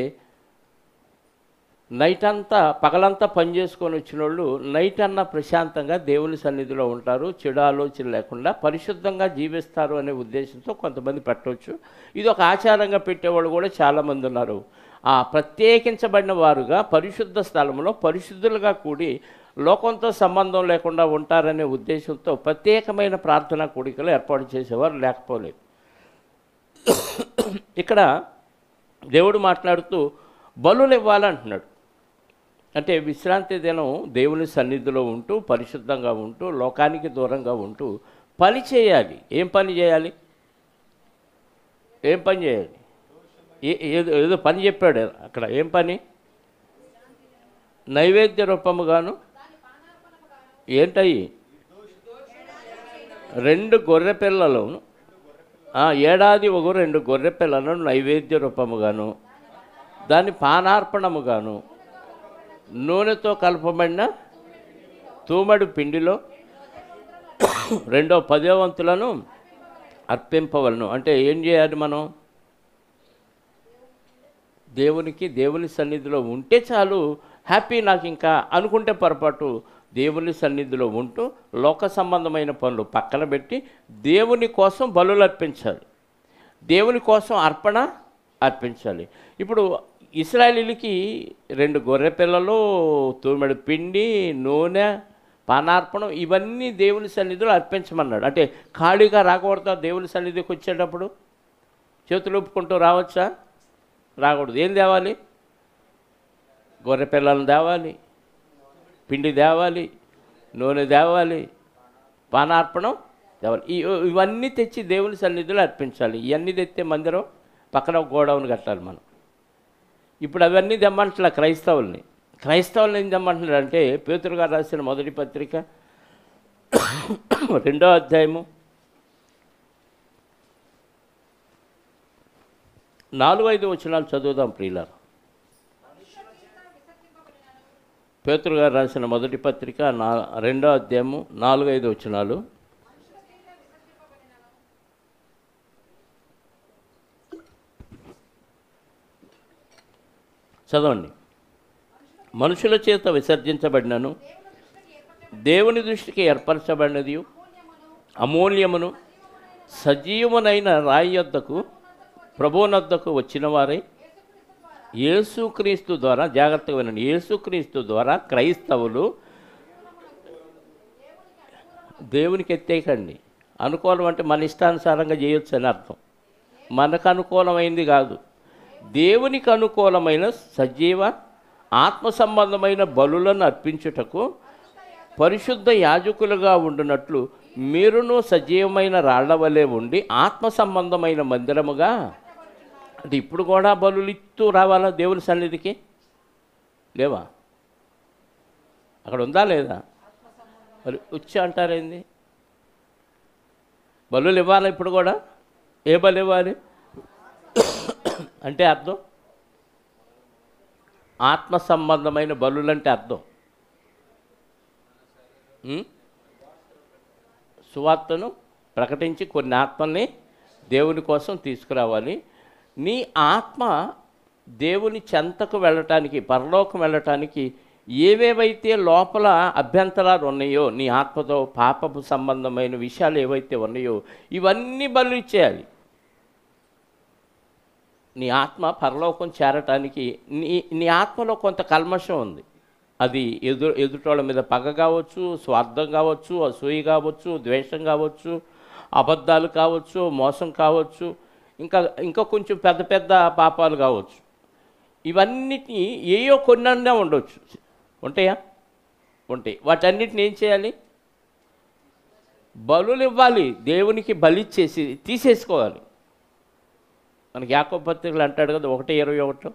నైట్ అంతా పగలంతా పని చేసుకొని వచ్చిన వాళ్ళు నైట్ అన్నా ప్రశాంతంగా దేవుని సన్నిధిలో ఉంటారు, చెడు ఆలోచన లేకుండా పరిశుద్ధంగా జీవిస్తారు అనే ఉద్దేశంతో కొంతమంది పెట్టవచ్చు. ఇది ఒక ఆచారంగా పెట్టేవాళ్ళు కూడా చాలామంది ఉన్నారు. ఆ ప్రత్యేకించబడిన వారుగా పరిశుద్ధ స్థలంలో పరిశుద్ధులుగా కూడి లోకంతో సంబంధం లేకుండా ఉంటారనే ఉద్దేశంతో ప్రత్యేకమైన ప్రార్థనా కూడికలు ఏర్పాటు చేసేవారు లేకపోలేదు. ఇక్కడ దేవుడు మాట్లాడుతూ బలులు ఇవ్వాలంటున్నాడు. అంటే విశ్రాంతి దినం దేవుని సన్నిధిలో ఉంటూ పరిశుద్ధంగా ఉంటూ లోకానికి దూరంగా ఉంటూ పని చేయాలి. ఏం పని చేయాలి? ఏం పని చేయాలి? ఏదో పని చెప్పాడు అక్కడ. ఏం పని? నైవేద్య రూపముగాను ఏంటయ్యి 2 గొర్రె పిల్లలను ఏడాది ఒక 2 గొర్రె పిల్లలను నైవేద్య రూపముగాను దాని పానార్పణముగాను నూనెతో కలపబడిన తూమెడు పిండిలో 2 10వ వంతులను అర్పింపవలను. అంటే ఏం చేయాలి? మనం దేవుని సన్నిధిలో ఉంటే చాలు, హ్యాపీ నాకు ఇంకా అనుకుంటే పొరపాటు. దేవుని సన్నిధిలో ఉంటూ లోక సంబంధమైన పనులు పక్కన పెట్టి దేవుని కోసం బలులు అర్పించాలి, దేవుని కోసం అర్పణ అర్పించాలి. ఇప్పుడు ఇశ్రాయేలీయులకి 2 గొర్రె పిల్లలు, తూమెడు పిండి, నూనె, పానార్పణం ఇవన్నీ దేవుని సన్నిధిలో అర్పించమన్నాడు. అంటే ఖాళీగా రాకూడదా? దేవుని సన్నిధికి వచ్చేటప్పుడు చేతులు ఊపుకుంటూ రావచ్చా? రాకూడదు. ఏం తేవాలి? గొర్రె పిల్లలను తేవాలి, పిండి తేవాలి, నూనె తేవాలి, పానార్పణం తేవాలి. ఇవన్నీ తెచ్చి దేవుని సన్నిధిలో అర్పించాలి. ఇవన్నీ తెస్తే మందిరం పక్కన గోడౌన్ కట్టాలి మనం. ఇప్పుడు అవన్నీ తెమ్మంటున్నా క్రైస్తవుల్ని ఏం తెమ్మంటున్నాడు అంటే, పేతురు గారు రాసిన మొదటి పత్రిక 2వ అధ్యాయము 4-5 వచనాలు చదువుదాం ప్రియులారా. పేతురు గారు రాసిన మొదటి పత్రిక 2వ అధ్యాయము 4-5 వచనాలు. చదవండి. మనుషుల చేత విసర్జించబడినను దేవుని దృష్టికి ఏర్పరచబడినది అమూల్యమును సజీవమునైన రాయి యొద్దకు ప్రభువునొద్దకు వచ్చిన వారై యేసుక్రీస్తు ద్వారా, జాగ్రత్తగా వినండి, యేసుక్రీస్తు ద్వారా క్రైస్తవులు దేవునికి ఎత్తేయకండి. అనుకూలం అంటే మన ఇష్టానుసారంగా చేయొచ్చు అని అర్థం. మనకు అనుకూలమైంది కాదు, దేవునికి అనుకూలమైన సజీవ ఆత్మ సంబంధమైన బలులను అర్పించుటకు పరిశుద్ధ యాజకులుగా ఉండునట్లు మీరును సజీవమైన రాళ్ల వలె ఉండి ఆత్మ సంబంధమైన మందిరముగా, అంటే ఇప్పుడు కూడా బలులు ఇస్తూ రావాలా దేవుని సన్నిధికి? లేవా? అక్కడ ఉందా లేదా? మరి వచ్చి అంటారేంది? బలులు ఇవ్వాలి ఇప్పుడు కూడా. ఏ బలు ఇవ్వాలి అంటే అర్థం? ఆత్మ సంబంధమైన బలులంటే అర్థం సువార్తను ప్రకటించి కొన్ని ఆత్మల్ని దేవుని కోసం తీసుకురావాలి. నీ ఆత్మ దేవుని చెంతకు వెళ్ళటానికి, పరలోకం వెళ్ళటానికి ఏవేవైతే లోపల అభ్యంతరాలు ఉన్నాయో, నీ ఆత్మతో పాపపు సంబంధమైన విషయాలు ఏవైతే ఉన్నాయో ఇవన్నీ బలు ఇచ్చేయాలి. నీ ఆత్మ పరలోకం చేరటానికి నీ ఆత్మలో కొంత కల్మషం ఉంది. అది ఎదుటోళ్ళ మీద పగ కావచ్చు, స్వార్థం కావచ్చు, అసూయ కావచ్చు, ద్వేషం కావచ్చు, అబద్ధాలు కావచ్చు, మోసం కావచ్చు, ఇంకా కొంచెం పెద్ద పెద్ద పాపాలు కావచ్చు. ఇవన్నిటినీ ఏయో కొన్నన్నా ఉండవచ్చు. ఉంటాయా? ఉంటాయి. వాటన్నిటిని ఏం చేయాలి? బలులు ఇవ్వాలి. దేవునికి బలిచ్చేసి తీసేసుకోవాలి. మనకి యాకోబు పత్రికలు అంటాడు కదా 1:21,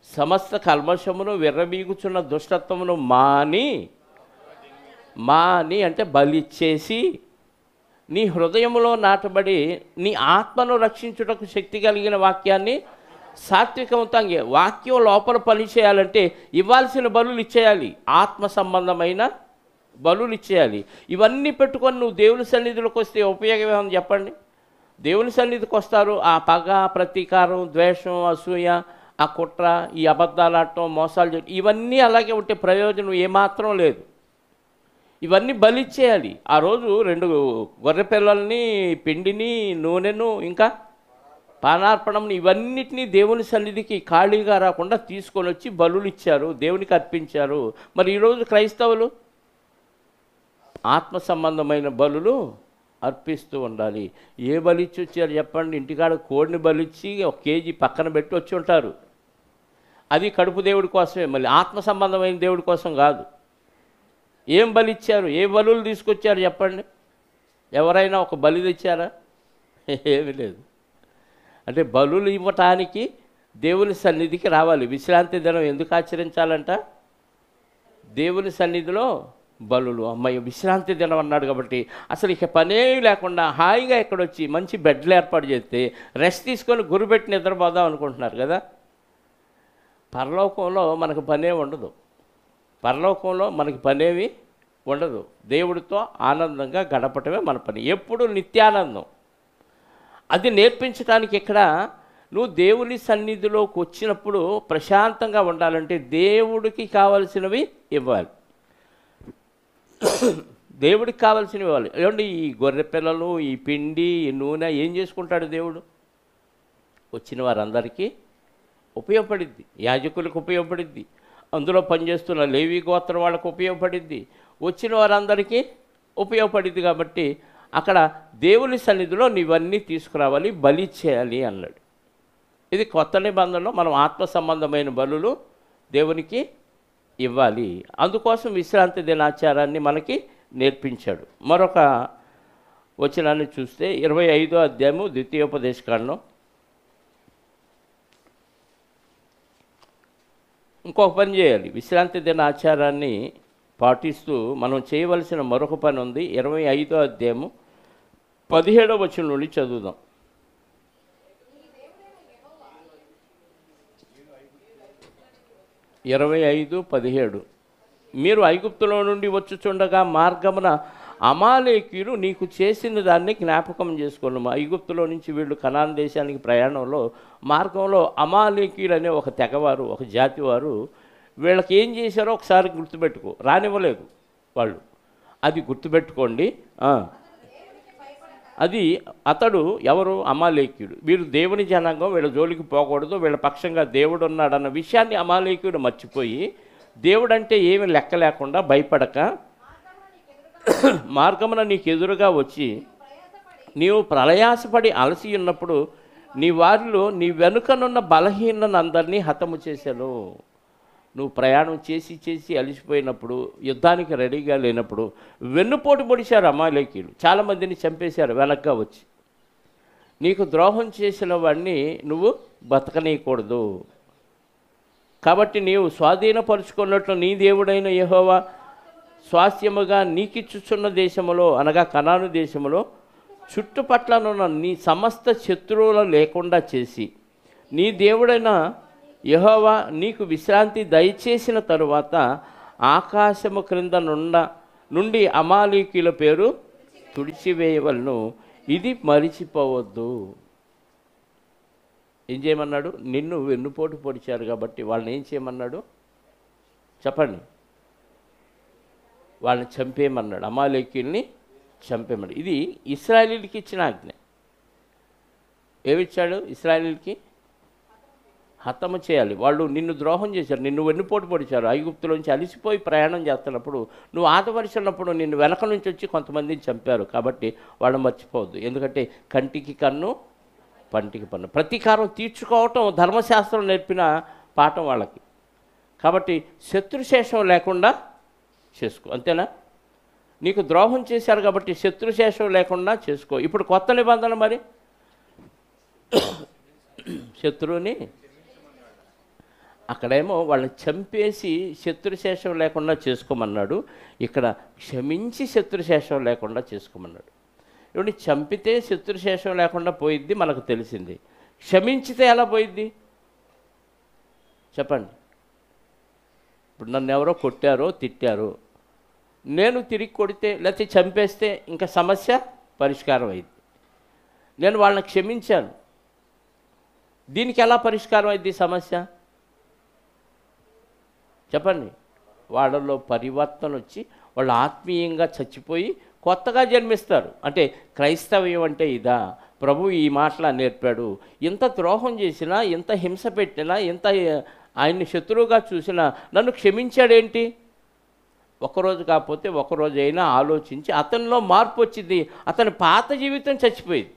సమస్త కల్మషమును విర్రబీగుచున్న దుష్టత్వమును మాని అంటే బలిచ్చేసి నీ హృదయంలో నాటబడి నీ ఆత్మను రక్షించుటకు శక్తి కలిగిన వాక్యాన్ని సాత్వికంతో వాక్యం లోపల పని చేయాలంటే ఇవ్వాల్సిన బలులు ఇచ్చేయాలి. ఆత్మ సంబంధమైన బలులు ఇచ్చేయాలి. ఇవన్నీ పెట్టుకొని నువ్వు దేవుని సన్నిధిలోకి వస్తే ఉపయోగం ఏమని చెప్పండి? దేవుని సన్నిధికి వస్తారు, ఆ పగ, ప్రతీకారం, ద్వేషం, అసూయ, ఆ కుట్ర, ఈ అబద్ధాలు ఆడటం, మోసాలు చేయటం ఇవన్నీ అలాగే ఉంటే ప్రయోజనం ఏమాత్రం లేదు. ఇవన్నీ బలిచ్చేయాలి. ఆ రోజు 2 గొర్రె పిల్లల్ని, పిండిని, నూనెను, ఇంకా పానార్పణం ఇవన్నిటినీ దేవుని సన్నిధికి ఖాళీగా రాకుండా తీసుకొని వచ్చి బలులు ఇచ్చారు, దేవునికి అర్పించారు. మరి ఈరోజు క్రైస్తవులు ఆత్మ సంబంధమైన బలులు అర్పిస్తూ ఉండాలి. ఏ బలిచ్చి వచ్చారు చెప్పండి? ఇంటికాడ కోడిని బలిచ్చి 1 కేజీ పక్కన పెట్టి వచ్చి ఉంటారు. అది కడుపు దేవుడి కోసమే, మళ్ళీ ఆత్మ సంబంధమైన దేవుడి కోసం కాదు. ఏం బలిచ్చారు? ఏ బలులు తీసుకొచ్చారు చెప్పండి? ఎవరైనా ఒక బలి తెచ్చారా? ఏమీ లేదు. అంటే బలులు ఇవ్వటానికి దేవుని సన్నిధికి రావాలి. విశ్రాంతి దినం ఎందుకు ఆచరించాలంట? దేవుని సన్నిధిలో బలులు. అమ్మాయి విశ్రాంతి దినం అన్నాడు కాబట్టి అసలు ఇక పనే లేకుండా హాయిగా ఎక్కడొచ్చి మంచి బెడ్లు ఏర్పాటు చేస్తే రెస్ట్ తీసుకొని గురిపెట్టి నిద్రపోదాం అనుకుంటున్నారు కదా. పరలోకంలో మనకు పనే ఉండదు. పరలోకంలో మనకి పనేవి ఉండదు. దేవుడితో ఆనందంగా గడపటమే మన పని, ఎప్పుడు నిత్యానందం. అది నేర్పించడానికి ఇక్కడ నువ్వు దేవుని సన్నిధిలోకి వచ్చినప్పుడు ప్రశాంతంగా ఉండాలంటే దేవుడికి కావలసినవి ఇవ్వాలి. దేవుడికి కావాల్సినవి ఇవ్వాలి. ఏమండి, ఈ గొర్రె పిల్లలు, ఈ పిండి, ఈ నూనె ఏం చేసుకుంటాడు దేవుడు? వచ్చిన వారందరికీ ఉపయోగపడిద్ది. యాజకులకు ఉపయోగపడిద్ది, అందులో పనిచేస్తున్న లేవి గోత్రం వాళ్ళకు ఉపయోగపడిద్ది, వచ్చిన వారందరికీ ఉపయోగపడిద్ది. కాబట్టి అక్కడ దేవుని సన్నిధిలో నీవన్నీ తీసుకురావాలి, బలి చేయాలి అన్నాడు. ఇది కొత్త నిబంధనలో మనం ఆత్మ సంబంధమైన బలులు దేవునికి ఇవ్వాలి. అందుకోసం విశ్రాంతి దినాచారాన్ని మనకి నేర్పించాడు. మరొక వచనాన్ని చూస్తే 25వ అధ్యాయము ద్వితీయోపదేశకాండం ఇంకొక పని చేయాలి. విశ్రాంతి దిన ఆచారాన్ని పాటిస్తూ మనం చేయవలసిన మరొక పని ఉంది. 25వ అధ్యాయము 17వ వచనం నుండి చదువుదాం. 25:17 మీరు ఐగుప్తులో నుండి వచ్చుచుండగా మార్గమున అమాలేకీయులు నీకు చేసిన దాన్ని జ్ఞాపకం చేసుకున్నాము. ఐగుప్తులో నుంచి వీళ్ళు కనాన్ దేశానికి ప్రయాణంలో మార్గంలో అమాలేకీయులు అనే ఒక తెగవారు, ఒక జాతి వారు వీళ్ళకి ఏం చేశారో ఒకసారి గుర్తుపెట్టుకో. రానివ్వలేదు వాళ్ళు, అది గుర్తుపెట్టుకోండి. అది అతడు ఎవరు? అమాలేకీయుడు. వీరు దేవుని జనాంగం, వీళ్ళ జోలికి పోకూడదు, వీళ్ళ పక్షంగా దేవుడు ఉన్నాడన్న విషయాన్ని అమాలేకీయుడు మర్చిపోయి దేవుడంటే ఏమి లెక్క లేకుండా భయపడక మార్గమున నీకు ఎదురుగా వచ్చి నీవు ప్రయాసపడి అలసి ఉన్నప్పుడు నీ వారిలో నీ వెనుకనున్న బలహీనను అందరినీ హతము చేశాను. నువ్వు ప్రయాణం చేసి చేసి అలిసిపోయినప్పుడు, యుద్ధానికి రెడీగా లేనప్పుడు వెన్నుపోటు పొడిచారు అమాలేకీయులు. చాలామందిని చంపేశారు వెనక్గా వచ్చి. నీకు ద్రోహం చేసిన వాడిని నువ్వు బతకనీయకూడదు. కాబట్టి నీవు స్వాధీనపరుచుకున్నట్లు నీ దేవుడైన యెహోవా స్వాస్థ్యముగా నీకిచ్చుచున్న దేశములో, అనగా కనాను దేశములో చుట్టుపట్లనున్న నీ సమస్త శత్రువులు లేకుండా చేసి నీ దేవుడైన యెహోవా నీకు విశ్రాంతి దయచేసిన తరువాత ఆకాశము క్రింద నుండి అమాలేకీయుల పేరు తుడిచివేయవలను. ఇది మరిచిపోవద్దు. ఏం చేయమన్నాడు? నిన్ను వెన్నుపోటు పొడిచారు కాబట్టి వాళ్ళని ఏం చేయమన్నాడు చెప్పండి? వాళ్ళని చంపేయమన్నాడు. అమాలేకీయుల్ని చంపేయమన్నాడు. ఇది ఇశ్రాయేలీయులకి ఇచ్చిన ఆజ్ఞ. ఏమిచ్చాడు? ఇశ్రాయేలీయులకి హతము చేయాలి. వాళ్ళు నిన్ను ద్రోహం చేశారు, నిన్ను వెన్నుపోటు పొడిచారు. ఐగుప్తులోంచి అలిసిపోయి ప్రయాణం చేస్తున్నప్పుడు, నువ్వు ఆదవరిచినప్పుడు నిన్ను వెనక నుంచి వచ్చి కొంతమందిని చంపారు. కాబట్టి వాళ్ళు మర్చిపోవద్దు. ఎందుకంటే కంటికి కన్ను, పంటికి పన్ను. ప్రతీకారం తీర్చుకోవటం ధర్మశాస్త్రం నేర్పిన పాఠం వాళ్ళకి. కాబట్టి శత్రుశేషం లేకుండా చేసుకో. అంతేనా? నీకు ద్రోహం చేశారు కాబట్టి శత్రుశేషం లేకుండా చేసుకో. ఇప్పుడు కొత్త నిబంధన మరి శత్రువుని అక్కడేమో వాళ్ళని చంపేసి శత్రుశేషం లేకుండా చేసుకోమన్నాడు. ఇక్కడ క్షమించి శత్రుశేషం లేకుండా చేసుకోమన్నాడు. ఇప్పుడు చంపితే శత్రుశేషం లేకుండా పోయిద్ది మనకు తెలిసింది. క్షమించితే ఎలా పోయిద్ది చెప్పండి? ఇప్పుడు నన్ను ఎవరో కొట్టారో తిట్టారో, నేను తిరిగి కొడితే లేకపోతే చంపేస్తే ఇంకా సమస్య పరిష్కారం అయింది. నేను వాళ్ళని క్షమించాను, దీనికి ఎలా పరిష్కారం అయింది సమస్య చెప్పండి? వాళ్ళలో పరివర్తన వచ్చి వాళ్ళు ఆత్మీయంగా చచ్చిపోయి కొత్తగా జన్మిస్తారు. అంటే క్రైస్తవ్యం అంటే ఇదా? ప్రభు ఈ మాటలా నేర్పాడు. ఇంత ద్రోహం చేసినా, ఇంత హింస పెట్టినా, ఇంత ఆయన్ని శత్రువుగా చూసినా నన్ను క్షమించాడేంటి? ఒకరోజు కాకపోతే ఒకరోజు అయినా ఆలోచించి అతనిలో మార్పు వచ్చింది. అతని పాత జీవితం చచ్చిపోయింది.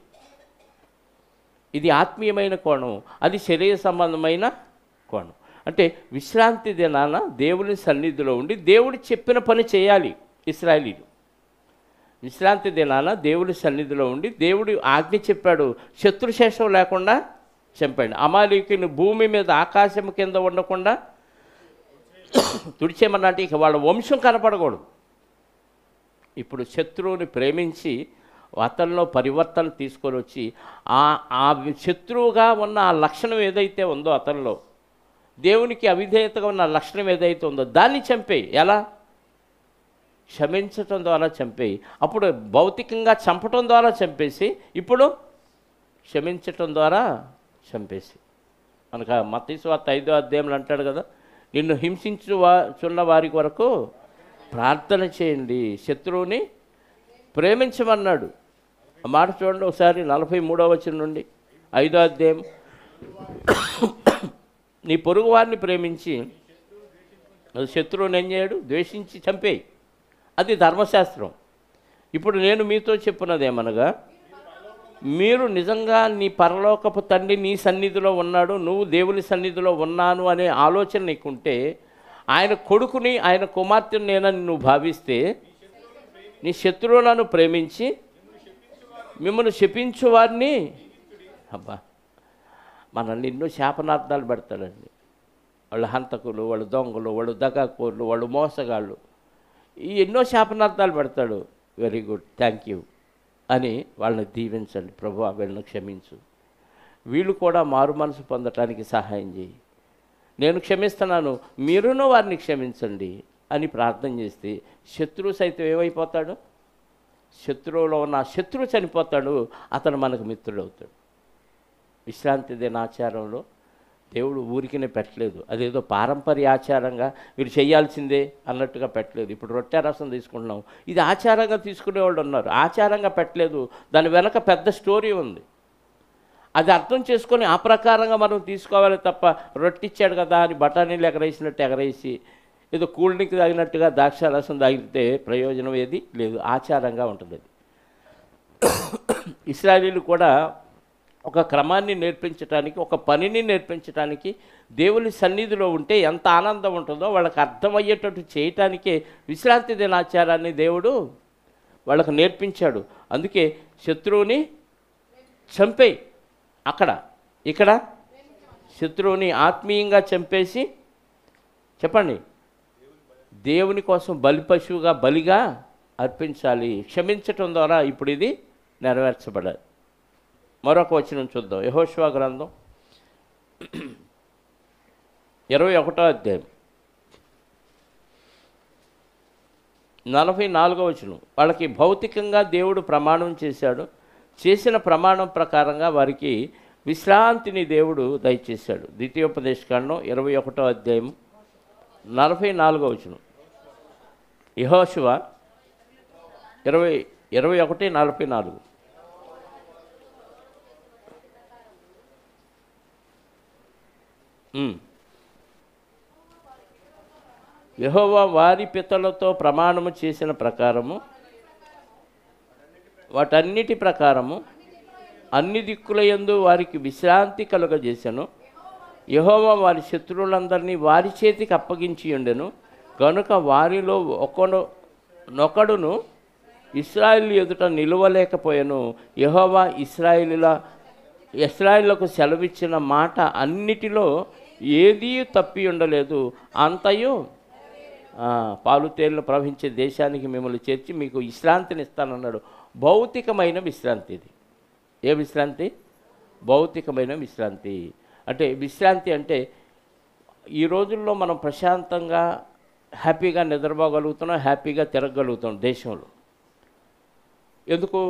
ఇది ఆత్మీయమైన కోణం, అది శరీర సంబంధమైన కోణం. అంటే విశ్రాంతి దినాన దేవుని సన్నిధిలో ఉండి దేవుడు చెప్పిన పని చేయాలి ఇశ్రాయేలీయులు. విశ్రాంతి దినాన దేవుని సన్నిధిలో ఉండి దేవుడు ఆజ్ఞ చెప్పాడు, శత్రుశేషం లేకుండా చంపండి. అమాలేకీయుని భూమి మీద ఆకాశం కింద ఉండకుండా తుడిచేమన్నా. అంటే ఇక వాళ్ళ వంశం కనపడకూడదు. ఇప్పుడు శత్రువుని ప్రేమించి అతనిలో పరివర్తన తీసుకొని వచ్చి ఆ శత్రువుగా ఉన్న ఆ లక్షణం ఏదైతే ఉందో, అతనిలో దేవునికి అవిధేయతగా ఉన్న లక్షణం ఏదైతే ఉందో దాన్ని చంపేయి. ఎలా? క్షమించటం ద్వారా చంపేయి. అప్పుడు భౌతికంగా చంపటం ద్వారా చంపేసి, ఇప్పుడు క్షమించటం ద్వారా చంపేసి. మనకు మత్తయి సువార్త 5వ అధ్యాయంలో అంటాడు కదా, నిన్ను హింసించుచున్న వారి కొరకు ప్రార్థన చేయండి, శత్రువుని ప్రేమించమన్నాడు. ఆ మాట చూడండి ఒకసారి 43వ వచనం నుండి 5వ అధ్యాయం. నీ పొరుగు వారిని ప్రేమించి శత్రువుని ఏం చేయడు? ద్వేషించి చంపేయి. అది ధర్మశాస్త్రం. ఇప్పుడు నేను మీతో చెప్పున్నదేమనగా, మీరు నిజంగా నీ పరలోకపు తండ్రి నీ సన్నిధిలో ఉన్నాడు, నువ్వు దేవుని సన్నిధిలో ఉన్నాను అనే ఆలోచన నీకుంటే, ఆయన కొడుకుని ఆయన కుమార్తెను నేనని నువ్వు భావిస్తే, నీ శత్రువులను ప్రేమించి మిమ్మల్ని శపించు వారిని, అబ్బా మనల్ని ఎన్నో శాపనార్థాలు పెడతాడండి. వాళ్ళు హంతకులు, వాళ్ళు దొంగలు, వాళ్ళు దగాకోర్లు, వాళ్ళు మోసగాళ్ళు, ఈ ఎన్నో శాపనార్థాలు పెడతాడు. వెరీ గుడ్, థ్యాంక్ యూ అని వాళ్ళని దీవించండి. ప్రభువా వీళ్ళని క్షమించు, వీళ్ళు కూడా మారు మనసు పొందటానికి సహాయం చేయి, నేను క్షమిస్తున్నాను, మీరును వారిని క్షమించండి అని ప్రార్థన చేస్తే శత్రువు సైతం ఏమైపోతాడు? శత్రువులో ఉన్న శత్రువు చనిపోతాడు, అతను మనకు మిత్రుడు అవుతాడు. విశ్రాంతి దినాచారంలో దేవుడు ఊరికినే పెట్టలేదు, అదేదో పారంపర్య ఆచారంగా మీరు చేయాల్సిందే అన్నట్టుగా పెట్టలేదు. ఇప్పుడు రొట్టె రసం తీసుకుంటున్నాం, ఇది ఆచారంగా తీసుకునే వాళ్ళు ఉన్నారు, ఆచారంగా పెట్టలేదు. దాని వెనక పెద్ద స్టోరీ ఉంది. అది అర్థం చేసుకొని ఆ ప్రకారంగా మనం తీసుకోవాలి తప్ప, రొట్టిచ్చాడు కదా అని బఠానీలు ఎగరేసినట్టు ఎగరేసి ఏదో కూల్ డ్రింక్ తాగినట్టుగా ద్రాక్షారసం తాగితే ప్రయోజనం ఏది లేదు, ఆచారంగా ఉంటుంది అది. ఇశ్రాయేలీలు కూడా ఒక క్రమాన్ని నేర్పించడానికి, ఒక పనిని నేర్పించడానికి దేవుని సన్నిధిలో ఉంటే ఎంత ఆనందం ఉంటుందో వాళ్ళకి అర్థమయ్యేటట్టు చేయటానికే విశ్రాంతి దినాచారాన్ని దేవుడు వాళ్ళకు నేర్పించాడు. అందుకే శత్రువుని చంపేయి, అక్కడ ఇక్కడ శత్రువుని ఆత్మీయంగా చంపేసి చెప్పండి దేవుని కోసం బలి పశువుగా బలిగా అర్పించాలి. క్షమించటం ద్వారా ఇప్పుడు ఇది నెరవేర్చబడాలి. మరొక వచనం చూద్దాం. యెహోషువ గ్రంథం 21వ అధ్యాయం 44వ వచనం. వాళ్ళకి భౌతికంగా దేవుడు ప్రమాణం చేశాడు, చేసిన ప్రమాణం ప్రకారంగా వారికి విశ్రాంతిని దేవుడు దయచేశాడు. ద్వితీయోపదేశకాండం 21వ అధ్యాయం 44వ వచనం. యెహోషువ 21:44. యెహోవా వారి పితరులతో ప్రమాణము చేసిన ప్రకారము వాటన్నిటి ప్రకారము అన్ని దిక్కుల యందు వారికి విశ్రాంతి కలుగజేసెను. యెహోవా వారి శత్రువులందరినీ వారి చేతికి అప్పగించి ఉండెను కనుక వారిలో ఒకడును ఇశ్రాయేలు ఎదుట నిలవలేకపోయాను. యెహోవా ఇశ్రాయేలులకు సెలవిచ్చిన మాట అన్నిటిలో ఏదీ తప్పి ఉండలేదు, అంతయు పాలు తేళ్లు ప్రవహించే దేశానికి మిమ్మల్ని చేర్చి మీకు విశ్రాంతిని ఇస్తానన్నాడు. భౌతికమైన విశ్రాంతి ఇది. ఏ విశ్రాంతి? భౌతికమైన విశ్రాంతి. అంటే విశ్రాంతి అంటే ఈ రోజుల్లో మనం ప్రశాంతంగా హ్యాపీగా నిద్రపోగలుగుతున్నాం, హ్యాపీగా తిరగగలుగుతాం దేశంలో. ఎందుకు?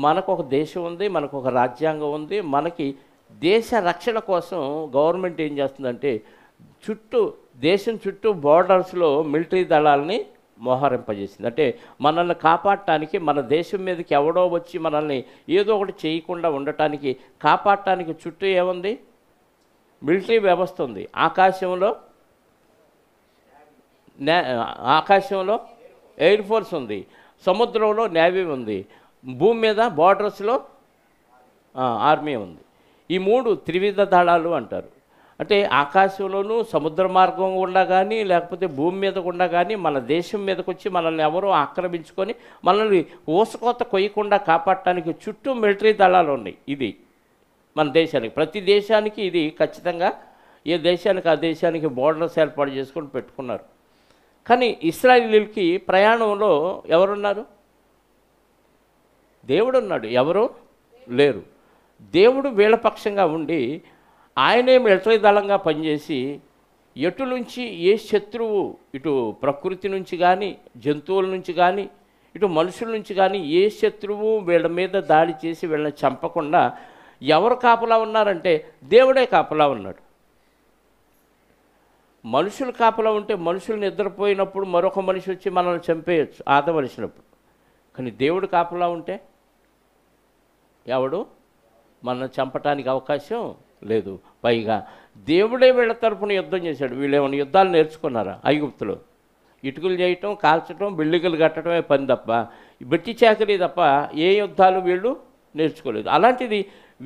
మనకు ఒక దేశం ఉంది, మనకు ఒక రాజ్యాంగం ఉంది. మనకి దేశ రక్షణ కోసం గవర్నమెంట్ ఏం చేస్తుందంటే దేశం చుట్టూ బోర్డర్స్లో మిలిటరీ దళాలని మోహరింపజేసింది. అంటే మనల్ని కాపాడటానికి, మన దేశం మీదకి ఎవడో వచ్చి మనల్ని ఏదో ఒకటి చేయకుండా ఉండటానికి, కాపాడటానికి చుట్టూ ఏముంది? మిలిటరీ వ్యవస్థ ఉంది. ఆకాశంలో ఎయిర్ ఫోర్స్ ఉంది, సముద్రంలో నేవీ ఉంది, భూమి మీద బార్డర్స్లో ఆర్మీ ఉంది. ఈ 3 త్రివిధ దళాలు అంటారు. అంటే ఆకాశంలోనూ సముద్ర మార్గం గుండా కానీ లేకపోతే భూమి మీద గుండా కానీ మన దేశం మీదకి వచ్చి మనల్ని ఎవరో ఆక్రమించుకొని మనల్ని ఊసకోత కొయ్యకుండా కాపాడటానికి చుట్టూ మిలిటరీ దళాలు ఉన్నాయి. ఇది మన దేశానికి, ప్రతి దేశానికి ఇది ఖచ్చితంగా ఏ దేశానికి ఆ దేశానికి బోర్డర్స్ ఏర్పాటు చేసుకొని పెట్టుకున్నారు. కానీ ఇశ్రాయేలీయులకి ప్రయాణంలో ఎవరున్నారు? దేవుడు ఉన్నాడు, ఎవరు లేరు. దేవుడు వీళ్ళ పక్షంగా ఉండి ఆయనే మిలిటరీ దళంగా పనిచేసి ఎటు నుంచి ఏ శత్రువు, ఇటు ప్రకృతి నుంచి కానీ జంతువుల నుంచి కానీ ఇటు మనుషుల నుంచి కానీ ఏ శత్రువు వీళ్ళ మీద దాడి చేసి వీళ్ళని చంపకుండా ఎవరు కాపలా ఉన్నారంటే దేవుడే కాపలా ఉన్నాడు. మనుషులు కాపలా ఉంటే మనుషులు నిద్రపోయినప్పుడు మరొక మనిషి వచ్చి మనల్ని చంపేయచ్చు ఆదమరిచినప్పుడు. కానీ దేవుడు కాపలా ఉంటే ఎవడు మనల్ని చంపటానికి అవకాశం లేదు. పైగా దేవుడే వీళ్ళ తరపున యుద్ధం చేశాడు. వీళ్ళు ఏమైనా యుద్ధాలు నేర్చుకున్నారా? ఐగుప్తులో ఇటుకలు చేయటం, కాల్చటం, బిల్డింగులు కట్టడమే పని తప్ప, బెట్టి చాకరీ తప్ప ఏ యుద్ధాలు వీళ్ళు నేర్చుకోలేదు. అలాంటిది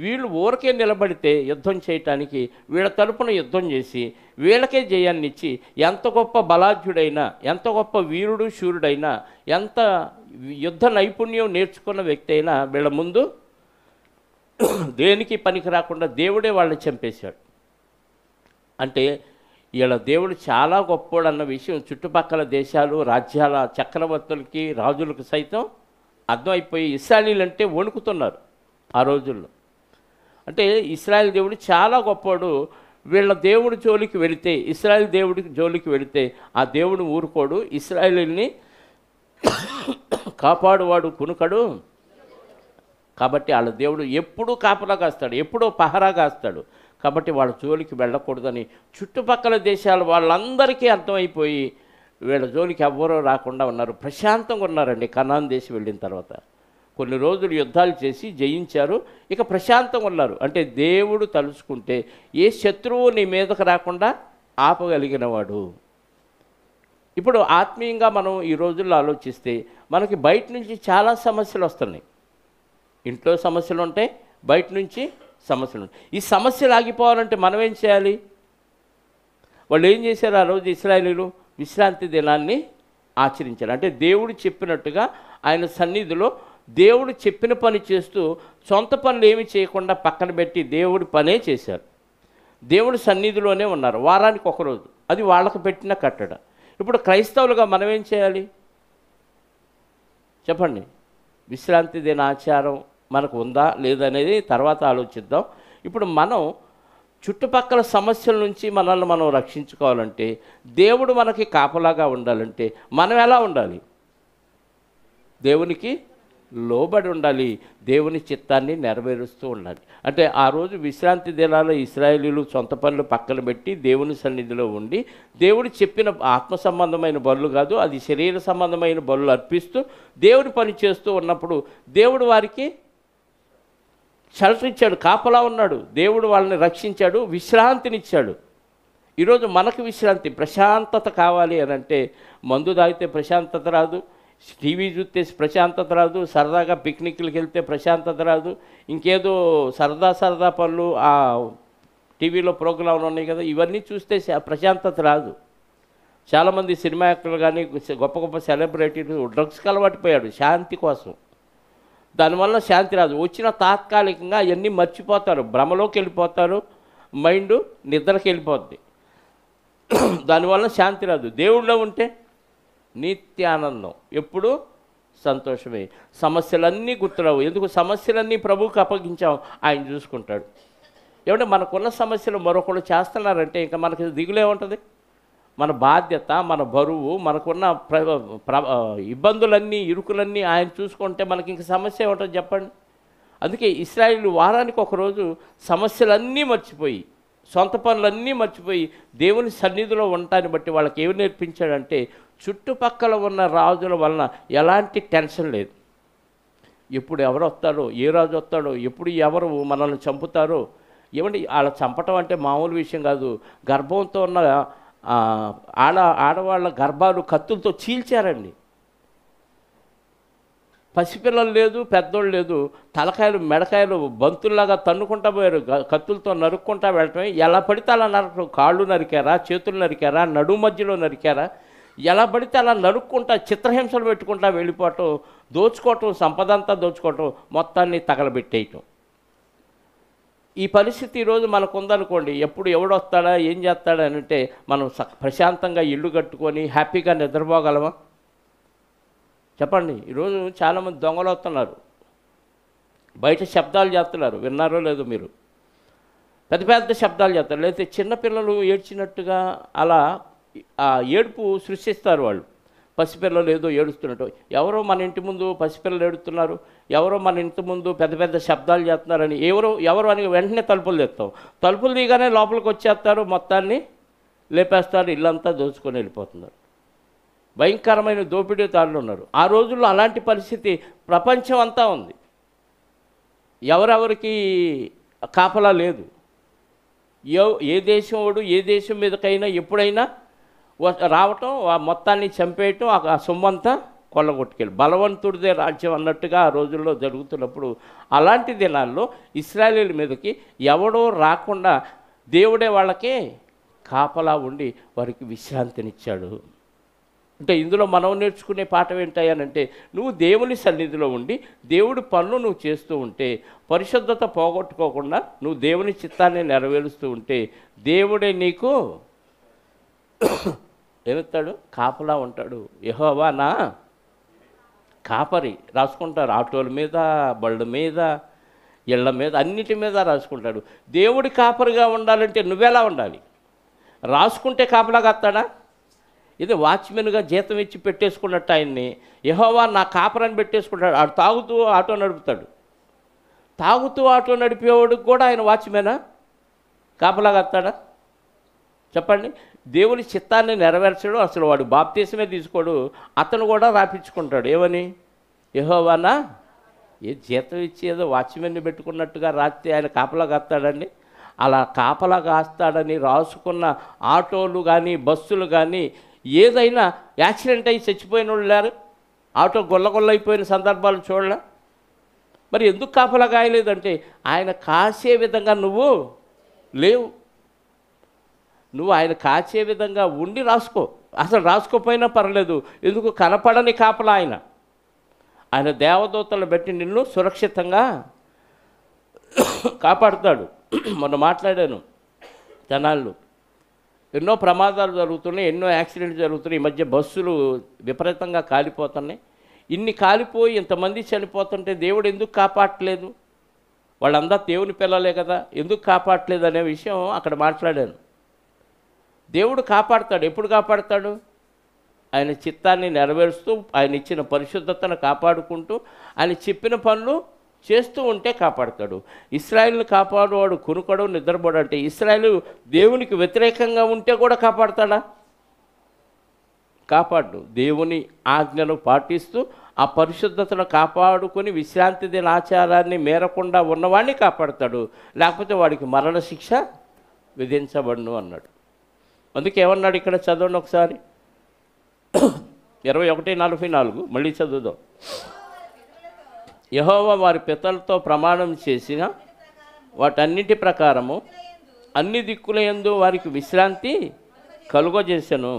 వీళ్ళు ఊరికే నిలబడితే యుద్ధం చేయటానికి వీళ్ళ తరపున యుద్ధం చేసి వీళ్ళకే జయాన్ని ఇచ్చి, ఎంత గొప్ప బలాఢ్యుడైనా, ఎంత గొప్ప వీరుడు శూరుడైనా, ఎంత యుద్ధ నైపుణ్యం నేర్చుకున్న వ్యక్తి అయినా వీళ్ళ ముందు దేనికి పనికి రాకుండా దేవుడే వాళ్ళని చంపేశాడు. అంటే వీళ్ళ దేవుడు చాలా గొప్పోడు అన్న విషయం చుట్టుపక్కల దేశాలు, రాజ్యాల చక్రవర్తులకి, రాజులకు సైతం అర్థమైపోయి ఇశ్రాయేలీలు అంటే వణుకుతున్నారు ఆ రోజుల్లో. అంటే ఇశ్రాయేల్ దేవుడు చాలా గొప్పోడు, వీళ్ళ దేవుడి జోలికి వెళితే, ఇశ్రాయేల్ దేవుడి జోలికి వెళితే ఆ దేవుడు ఊరుకోడు, ఇశ్రాయేలీల్ని కాపాడువాడు కునుకడు. కాబట్టి వాళ్ళ దేవుడు ఎప్పుడూ కాపలా కాస్తాడు, ఎప్పుడూ పహరా కాస్తాడు. కాబట్టి వాళ్ళ జోలికి వెళ్ళకూడదని చుట్టుపక్కల దేశాల వాళ్ళందరికీ అర్థమైపోయి వీళ్ళ జోలికి ఎవ్వరూ రాకుండా ఉన్నారు. ప్రశాంతంగా ఉన్నారండి కనాన్ దేశం వెళ్ళిన తర్వాత. కొన్ని రోజులు యుద్ధాలు చేసి జయించారు, ఇక ప్రశాంతంగా ఉన్నారు. అంటే దేవుడు తలుచుకుంటే ఏ శత్రువు నీ మీదకు రాకుండా ఆపగలిగినవాడు. ఇప్పుడు ఆత్మీయంగా మనం ఈ రోజుల్లో ఆలోచిస్తే మనకి బయట నుంచి చాలా సమస్యలు వస్తున్నాయి. ఇంట్లో సమస్యలు ఉంటాయి, బయట నుంచి సమస్యలు ఉంటాయి. ఈ సమస్యలు ఆగిపోవాలంటే మనం ఏం చేయాలి? వాళ్ళు ఏం చేశారు ఆ రోజు ఇశ్రాయేలీయులు? విశ్రాంతి దినాన్ని ఆచరించారు. అంటే దేవుడు చెప్పినట్టుగా ఆయన సన్నిధిలో దేవుడు చెప్పిన పని చేస్తూ సొంత పనులు ఏమి చేయకుండా పక్కన పెట్టి దేవుడి పనే చేశారు. దేవుడి సన్నిధిలోనే ఉన్నారు వారానికి ఒకరోజు. అది వాళ్ళకు పెట్టిన కట్టడ. ఇప్పుడు క్రైస్తవులుగా మనం ఏం చేయాలి చెప్పండి? విశ్రాంతి దిన ఆచారం మనకు ఉందా లేదనేది తర్వాత ఆలోచిద్దాం. ఇప్పుడు మనం చుట్టుపక్కల సమస్యల నుంచి మనల్ని మనం రక్షించుకోవాలంటే, దేవుడు మనకి కాపలాగా ఉండాలంటే మనం ఎలా ఉండాలి? దేవునికి లోబడి ఉండాలి, దేవుని చిత్తాన్ని నెరవేరుస్తూ ఉండాలి. అంటే ఆ రోజు విశ్రాంతి దినాల్లో ఇశ్రాయేలీయులు సొంత పనులు పక్కన పెట్టి దేవుని సన్నిధిలో ఉండి దేవుడు చెప్పిన ఆత్మ సంబంధమైన బలులు కాదు, అది శరీర సంబంధమైన బలులు అర్పిస్తూ దేవుని పని చేస్తూ ఉన్నప్పుడు దేవుడు వారికి షెల్టర్ ఇచ్చాడు, కాపలా ఉన్నాడు, దేవుడు వాళ్ళని రక్షించాడు, విశ్రాంతినిచ్చాడు. ఈరోజు మనకు విశ్రాంతి, ప్రశాంతత కావాలి అని అంటే మందు తాగితే ప్రశాంతత రాదు, టీవీ చూస్తే ప్రశాంతత రాదు, సరదాగా పిక్నిక్లకు వెళ్తే ప్రశాంతత రాదు, ఇంకేదో సరదా పనులు ఆ టీవీలో ప్రోగ్రాంలు ఉన్నాయి కదా, ఇవన్నీ చూస్తే ప్రశాంతత రాదు. చాలామంది సినిమా యాక్టర్లు కానీ గొప్ప గొప్ప సెలబ్రిటీలు డ్రగ్స్కి అలవాటుపోయాడు శాంతి కోసం. దానివల్ల శాంతి రాదు. వచ్చిన తాత్కాలికంగా అవన్నీ మర్చిపోతారు, భ్రమలోకి వెళ్ళిపోతారు, మైండ్ నిద్రకి వెళ్ళిపోద్ది. దానివల్ల శాంతి రాదు. దేవుళ్ళో ఉంటే నిత్యానందం, ఎప్పుడు సంతోషమే. సమస్యలన్నీ గుర్తురావు. ఎందుకు? సమస్యలన్నీ ప్రభువుకి అప్పగించాం, ఆయన చూసుకుంటాడు. ఏమంటే మనకున్న సమస్యలు మరొకళ్ళు చేస్తున్నారంటే ఇంకా మనకి దిగులే ఉంటుంది. మన బాధ్యత, మన బరువు, మనకున్న ఇబ్బందులన్నీ, ఇరుకులన్నీ ఆయన చూసుకుంటే మనకి ఇంక సమస్య ఏముంటుంది చెప్పండి? అందుకే ఇశ్రాయేలు వారానికి ఒకరోజు సమస్యలన్నీ మర్చిపోయి, సొంత పనులన్నీ మర్చిపోయి దేవుని సన్నిధిలో ఉండటాన్ని బట్టి వాళ్ళకి ఏమి నేర్పించాడంటే, చుట్టుపక్కల ఉన్న రాజుల వలన ఎలాంటి టెన్షన్ లేదు. ఎప్పుడు ఎవరు వస్తాడో, ఏ రాజు వస్తాడో, ఎప్పుడు ఎవరు మనల్ని చంపుతారో. ఏమండి అలా చంపటం అంటే మామూలు విషయం కాదు. గర్భంతో ఉన్న ఆడవాళ్ళ గర్భాలు కత్తులతో చీల్చారండి. పసిపిల్లలు లేదు, పెద్దోళ్ళు లేదు, తలకాయలు మెడకాయలు బంతుల్లాగా తన్నుకుంటా పోయారు, కత్తులతో నరుక్కుంటా వెళ్ళటమే. ఎలా పడితే అలా నరకడం, కాళ్ళు నరికారా, చేతులు నరికారా, నడుము మధ్యలో నరికారా, ఎలా పడితే అలా నరుక్కుంటా చిత్రహింసలు పెట్టుకుంటా వెళ్ళిపోవటం, దోచుకోవటం, సంపద అంతా దోచుకోవటం, మొత్తాన్ని తగలబెట్టేయటం. ఈ పరిస్థితి ఈరోజు మనకు ఉందనుకోండి, ఎప్పుడు ఎవడొస్తాడా ఏం చేస్తాడా అని అంటే మనం ప్రశాంతంగా ఇల్లు కట్టుకొని హ్యాపీగా నిద్రపోగలమా చెప్పండి? ఈరోజు చాలామంది దొంగలు వస్తున్నారు, బయట శబ్దాలు చేస్తున్నారు, విన్నారో లేదో మీరు? పెద్ద పెద్ద శబ్దాలు చేస్తారు, లేకపోతే చిన్నపిల్లలు ఏడ్చినట్టుగా అలా ఆ ఏడుపు సృష్టిస్తారు వాళ్ళు. పసిపిల్లలు ఏదో ఏడుస్తున్నట్టు. ఎవరో మన ఇంటి ముందు పసిపిల్లలు ఏడుస్తున్నారు, ఎవరో మన ఇంటి ముందు పెద్ద పెద్ద శబ్దాలు చేస్తున్నారని ఎవరు అని వెంటనే తలుపులు తెస్తాం. తలుపులు దిగానే లోపలికి వచ్చేస్తారు, మొత్తాన్ని లేపేస్తారు, ఇల్లంతా దోచుకొని వెళ్ళిపోతున్నారు. భయంకరమైన దోపిడీదారులు ఉన్నారు. ఆ రోజుల్లో అలాంటి పరిస్థితి ప్రపంచం అంతా ఉంది. ఎవరెవరికి కాపలా లేదు. ఏ దేశం వాడు ఏ దేశం మీదకైనా ఎప్పుడైనా రావటం, ఆ మొత్తాన్ని చంపేయటం, ఆ సొమ్మంతా కొల్లగొట్టుకెళ్ళి బలవంతుడిదే రాజ్యం అన్నట్టుగా ఆ రోజుల్లో జరుగుతున్నప్పుడు, అలాంటి దినాల్లో ఇశ్రాయేలీయుల మీదకి ఎవడో రాకుండా దేవుడే వాళ్ళకి కాపలా ఉండి వారికి విశ్రాంతినిచ్చాడు. అంటే ఇందులో మనం నేర్చుకునే పాఠం ఏంటంటే, నువ్వు దేవుని సన్నిధిలో ఉండి దేవుడి పనులు నువ్వు చేస్తూ ఉంటే, పరిశుద్ధత పోగొట్టుకోకుండా నువ్వు దేవుని చిత్తాన్ని నెరవేరుస్తూ ఉంటే, దేవుడే నీకు ఏమిస్తాడు? కాపలా ఉంటాడు. యెహోవా నా కాపరి రాసుకుంటారు, ఆటోల మీద, బళ్ళ మీద, ఇళ్ళ మీద, అన్నిటి మీద రాసుకుంటాడు. దేవుడి కాపరిగా ఉండాలంటే నువ్వెలా ఉండాలి? రాసుకుంటే కాపలా కాస్తాడా? ఇది వాచ్మెన్గా జీతం ఇచ్చి పెట్టేసుకున్నట్టు ఆయన్ని యెహోవా నా కాపరని పెట్టేసుకుంటాడు. ఆడు తాగుతూ ఆటో నడుపుతాడు. తాగుతూ ఆటో నడిపేవాడికి కూడా ఆయన వాచ్మెనా? కాపలా కాస్తాడా? చెప్పండి. దేవుని చిత్తాన్ని నెరవేర్చడు, అసలు వాడు బాప్తీసమే తీసుకోడు. అతను కూడా రాపించుకుంటాడు. ఏమని? యెహోవానా? ఏ జీతం ఇచ్చి ఏదో వాచ్మెన్ని పెట్టుకున్నట్టుగా రాస్తే ఆయన కాపలా కాస్తాడండి? అలా కాపలా కాస్తాడని రాసుకున్న ఆటోలు కానీ బస్సులు కానీ ఏదైనా యాక్సిడెంట్ అయ్యి చచ్చిపోయిన వాళ్ళు లేరు? ఆటో గొల్లగొల్లైపోయిన సందర్భాలు చూడలే? మరి ఎందుకు కాపలా కాయలేదంటే ఆయన కాసే విధంగా నువ్వు లేవు. నువ్వు ఆయన కాచే విధంగా ఉండి రాసుకో. అసలు రాసుకోపోయినా పర్లేదు, ఎందుకు? కనపడని కాపలా ఆయన. ఆయన దేవదూతలు పెట్టి నిన్ను సురక్షితంగా కాపాడుతాడు. మొన్న మాట్లాడాను, జనాలు ఎన్నో ప్రమాదాలు జరుగుతున్నాయి, ఎన్నో యాక్సిడెంట్స్ జరుగుతున్నాయి. ఈ మధ్య బస్సులు విపరీతంగా కాలిపోతున్నాయి. ఇన్ని కాలిపోయి ఇంతమంది చనిపోతుంటే దేవుడు ఎందుకు కాపాడట్లేదు? వాళ్ళంతా దేవుని పిల్లలే కదా, ఎందుకు కాపాడట్లేదు అనే విషయం అక్కడ మాట్లాడాను. దేవుడు కాపాడతాడు. ఎప్పుడు కాపాడతాడు? ఆయన చిత్తాన్ని నెరవేరుస్తూ, ఆయన ఇచ్చిన పరిశుద్ధతను కాపాడుకుంటూ, ఆయన చెప్పిన పనులు చేస్తూ ఉంటే కాపాడతాడు. ఇశ్రాయేలును కాపాడువాడు కునుకడు నిద్రపోడు అంటే ఇశ్రాయేలు దేవునికి వ్యతిరేకంగా ఉంటే కూడా కాపాడతాడా? కాపాడు. దేవుని ఆజ్ఞను పాటిస్తూ ఆ పరిశుద్ధతను కాపాడుకొని విశ్రాంతి దిన ఆచారాన్ని మేరకుండా ఉన్నవాడిని కాపాడతాడు. లేకపోతే వాడికి మరణ శిక్ష విధించబడును అన్నాడు. అందుకే ఏమన్నాడు ఇక్కడ? చదవండి ఒకసారి, 21:44 మళ్ళీ చదువుదాం. యెహోవా వారి పితరులతో ప్రమాణం చేసిన వాటన్నిటి ప్రకారము అన్ని దిక్కుల యందు వారికి విశ్రాంతి కలుగజేసెను.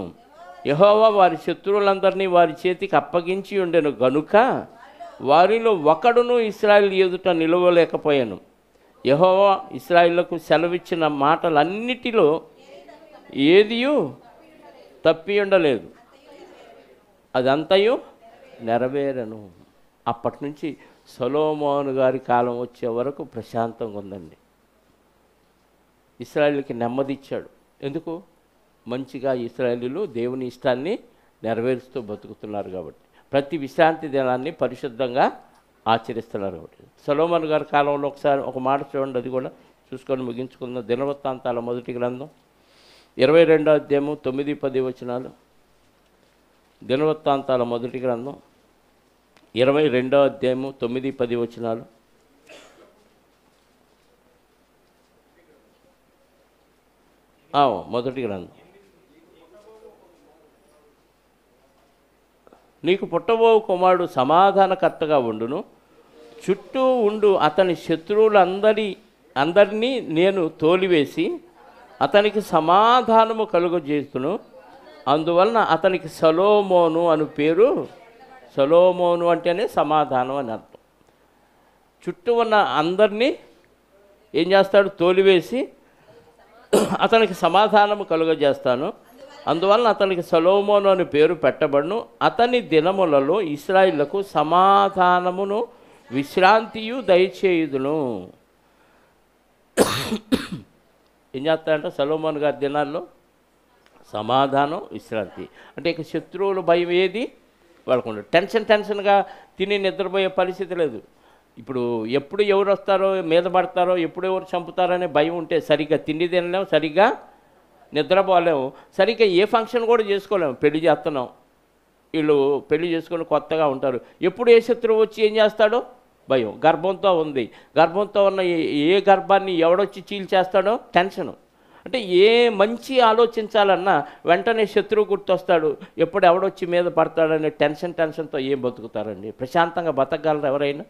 యెహోవా వారి శత్రువులందరినీ వారి చేతికి అప్పగించి ఉండెను గనుక వారిలో ఒకడును ఇశ్రాయేలు ఎదుట నిలవలేకపోయాను. యెహోవా ఇశ్రాయేలుకు సెలవిచ్చిన మాటలన్నిటిలో ఏదియూ తప్పి ఉండలేదు, అదంతయు నెరవేరను. అప్పటి నుంచి సొలొమోను గారి కాలం వచ్చే వరకు ప్రశాంతంగా ఉందండి. ఇశ్రాయేలుకి నెమ్మది ఇచ్చాడు. ఎందుకు? మంచిగా ఇశ్రాయేలీయులు దేవుని ఇష్టాన్ని నెరవేరుస్తూ బతుకుతున్నారు కాబట్టి, ప్రతి విశ్రాంతి దినాన్ని పరిశుద్ధంగా ఆచరిస్తున్నారు కాబట్టి. సొలొమోను గారి కాలంలో ఒకసారి ఒక మాట చూడండి, అది కూడా చూసుకొని ముగించుకుందాం. దినవృత్తాంతాల మొదటి గ్రంథం 22వ అధ్యాయము 9-10 వచనాలు. దినవృత్తాంతాల మొదటి గ్రంథం 22వ అధ్యాయము 9-10 వచనాలు. మొదటి గ్రంథం. నీకు పుట్టబోవు కుమారుడు సమాధానకర్తగా ఉండును, చుట్టూ ఉండు అతని అందరినీ నేను తోలివేసి అతనికి సమాధానము కలుగజేస్తును. అందువలన అతనికి సొలొమోను అను పేరు. సొలొమోను అంటేనే సమాధానం అని అర్థం. చుట్టూ ఉన్న అందరినీ ఏం చేస్తాడు? తోలివేసి అతనికి సమాధానము కలుగజేస్తాను. అందువలన అతనికి సొలొమోను అని పేరు పెట్టబడును. అతని దినములలో ఇశ్రాయేలుకు సమాధానమును విశ్రాంతియు దయచేయుదును. ఏం చేస్తాడంటే సొలొమోను గారి దినాల్లో సమాధానం, విశ్రాంతి. అంటే ఇక శత్రువుల భయం ఏది వాళ్ళకుండా, టెన్షన్గా తిని నిద్రపోయే పరిస్థితి లేదు. ఇప్పుడు ఎప్పుడు ఎవరు వస్తారో, మీద పడతారో, ఎప్పుడు ఎవరు చంపుతారనే భయం ఉంటే సరిగ్గా తిండి తినలేము, సరిగ్గా నిద్రపోలేము, సరిగ్గా ఏ ఫంక్షన్ కూడా చేసుకోలేము. పెళ్లి చేస్తున్నాం, వీళ్ళు పెళ్లి చేసుకొని కొత్తగా ఉంటారు, ఎప్పుడు ఏ శత్రువు వచ్చి ఏం చేస్తాడో భయం. గర్భంతో ఉంది, గర్భంతో ఉన్న ఏ గర్భాన్ని ఎవడొచ్చి చీల్చేస్తాడో టెన్షను. అంటే ఏ మంచి ఆలోచించాలన్నా వెంటనే శత్రువు గుర్తొస్తాడు, ఎప్పుడు ఎవడొచ్చి మీద పడతాడనే టెన్షన్తో ఏం బతుకుతారండి? ప్రశాంతంగా బతకగలరు ఎవరైనా?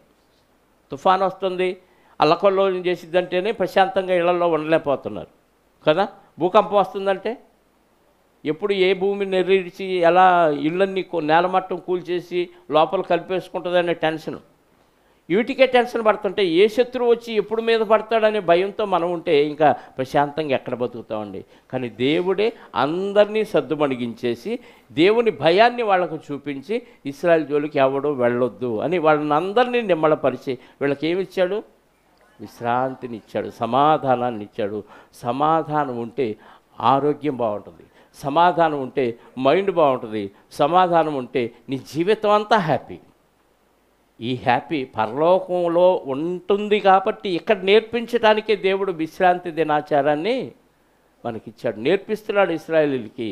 తుఫాను వస్తుంది, అల్లకల్లోలం చేసిద్దంటేనే ప్రశాంతంగా ఇళ్లలో ఉండలేకపోతున్నారు కదా. భూకంపం వస్తుందంటే ఎప్పుడు ఏ భూమి నెర్రిడిచి ఎలా ఇళ్ళన్నీ నేలమట్టం కూల్చేసి లోపల కలిపేసుకుంటుందనే టెన్షన్. వీటికే టెన్షన్ పడుతుంటే ఏ శత్రువు వచ్చి ఎప్పుడు మీద పడతాడనే భయంతో మనం ఉంటే ఇంకా ప్రశాంతంగా ఎక్కడ బతుకుతామండి? కానీ దేవుడే అందరినీ సద్దుమణిగించేసి దేవుని భయాన్ని వాళ్ళకు చూపించి ఇశ్రాయేలు జోలికి ఎవడో వెళ్ళొద్దు అని వాళ్ళని అందరినీ నిమ్మళపరిచి వీళ్ళకి ఏమి ఇచ్చాడు? విశ్రాంతిని ఇచ్చాడు, సమాధానాన్ని ఇచ్చాడు. సమాధానం ఉంటే ఆరోగ్యం బాగుంటుంది, సమాధానం ఉంటే మైండ్ బాగుంటుంది, సమాధానం ఉంటే నీ జీవితం అంతా హ్యాపీ. ఈ హ్యాపీ పరలోకంలో ఉంటుంది కాబట్టి ఇక్కడ నేర్పించడానికే దేవుడు విశ్రాంతి దినాచారాన్ని మనకిచ్చాడు, నేర్పిస్తున్నాడు ఇశ్రాయేలీయులకి.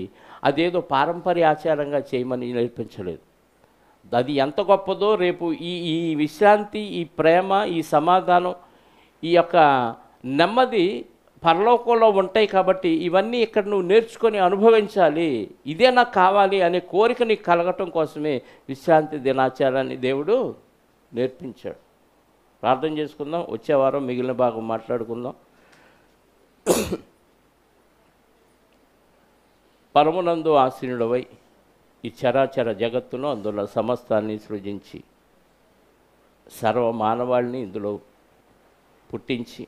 అదేదో పారంపర్య ఆచారంగా చేయమని నేర్పించలేదు. అది ఎంత గొప్పదో రేపు ఈ ఈ విశ్రాంతి, ఈ ప్రేమ, ఈ సమాధానం, ఈ యొక్క నెమ్మది పరలోకంలో ఉంటాయి కాబట్టి ఇవన్నీ ఇక్కడ నువ్వు నేర్చుకొని అనుభవించాలి, ఇదే నాకు కావాలి అనే కోరిక నీకు కలగటం కోసమే విశ్రాంతి దినాచారాన్ని దేవుడు నేర్పించాడు. ప్రార్థన చేసుకుందాం, వచ్చే వారం మిగిలిన భాగం మాట్లాడుకుందాం. పరమునందు ఆసీనుడవై ఈ చరాచర జగత్తును అందులో సమస్తాన్ని సృజించి సర్వ మానవాళిని ఇందులో పుట్టించి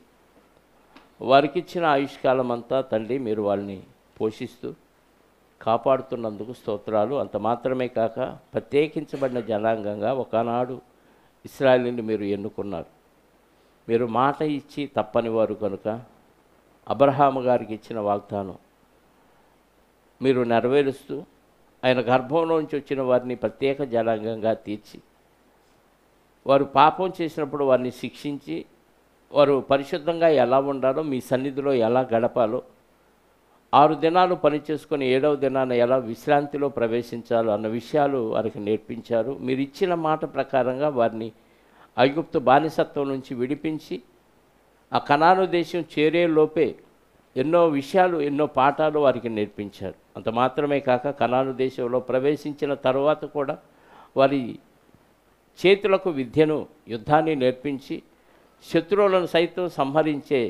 వారికిచ్చిన ఆయుష్కాలం అంతా తండ్రి మీరు వాళ్ళని పోషిస్తూ కాపాడుతున్నందుకు స్తోత్రాలు. అంత మాత్రమే కాక ప్రత్యేకించబడిన జనాంగంగా ఒకనాడు ఇశ్రాయేలుని మీరు ఎన్నుకున్నారు. మీరు మాట ఇచ్చి తప్పని వారు కనుక అబ్రహాము గారికి ఇచ్చిన వాగ్దానం మీరు నెరవేరుస్తూ ఆయన గర్భంలోంచి వచ్చిన వారిని ప్రత్యేక జనాంగంగా తీర్చి వారు పాపం చేసినప్పుడు వారిని శిక్షించి వారు పరిశుద్ధంగా ఎలా ఉండాలో, మీ సన్నిధిలో ఎలా గడపాలో, 6 దినాలు పనిచేసుకొని 7వ దినాన ఎలా విశ్రాంతిలో ప్రవేశించాలో అన్న విషయాలు వారికి నేర్పించారు. మీరు ఇచ్చిన మాట ప్రకారంగా వారిని ఐగుప్తు బానిసత్వం నుంచి విడిపించి ఆ కనాను దేశం చేరే లోపే ఎన్నో విషయాలు, ఎన్నో పాఠాలు వారికి నేర్పించారు. అంత మాత్రమే కాక కనాను దేశంలో ప్రవేశించిన తర్వాత కూడా వారి చేతులకు విద్యను, యుద్ధాన్ని నేర్పించి శత్రువులను సైతం సంహరించే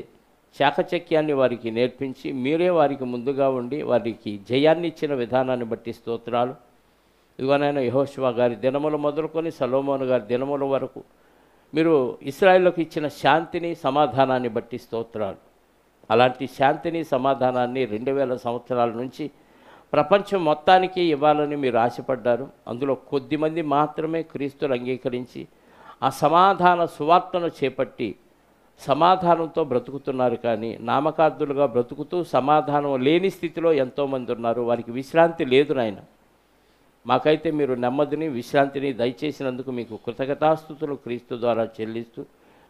చాకచక్యాన్ని వారికి నేర్పించి మీరే వారికి ముందుగా ఉండి వారికి జయాన్ని ఇచ్చిన విధానాన్ని బట్టి స్తోత్రాలు. ఇదిగోనైనా యెహోషువ గారి దినములు మొదలుకొని సొలొమోను గారి దినముల వరకు మీరు ఇశ్రాయేలుకు ఇచ్చిన శాంతిని, సమాధానాన్ని బట్టి స్తోత్రాలు. అలాంటి శాంతిని, సమాధానాన్ని 2000 సంవత్సరాల నుంచి ప్రపంచం మొత్తానికి ఇవ్వాలని మీరు ఆశపడ్డారు. అందులో కొద్దిమంది మాత్రమే క్రీస్తును అంగీకరించి ఆ సమాధాన సువార్తను చేపట్టి సమాధానంతో బ్రతుకుతున్నారు. కానీ నామకార్థులుగా బ్రతుకుతూ సమాధానం లేని స్థితిలో ఎంతోమంది ఉన్నారు. వారికి విశ్రాంతి లేదు నాయన. మాకైతే మీరు నెమ్మదిని, విశ్రాంతిని దయచేసినందుకు మీకు కృతజ్ఞతాస్తుతులు క్రీస్తు ద్వారా చెల్లిస్తూ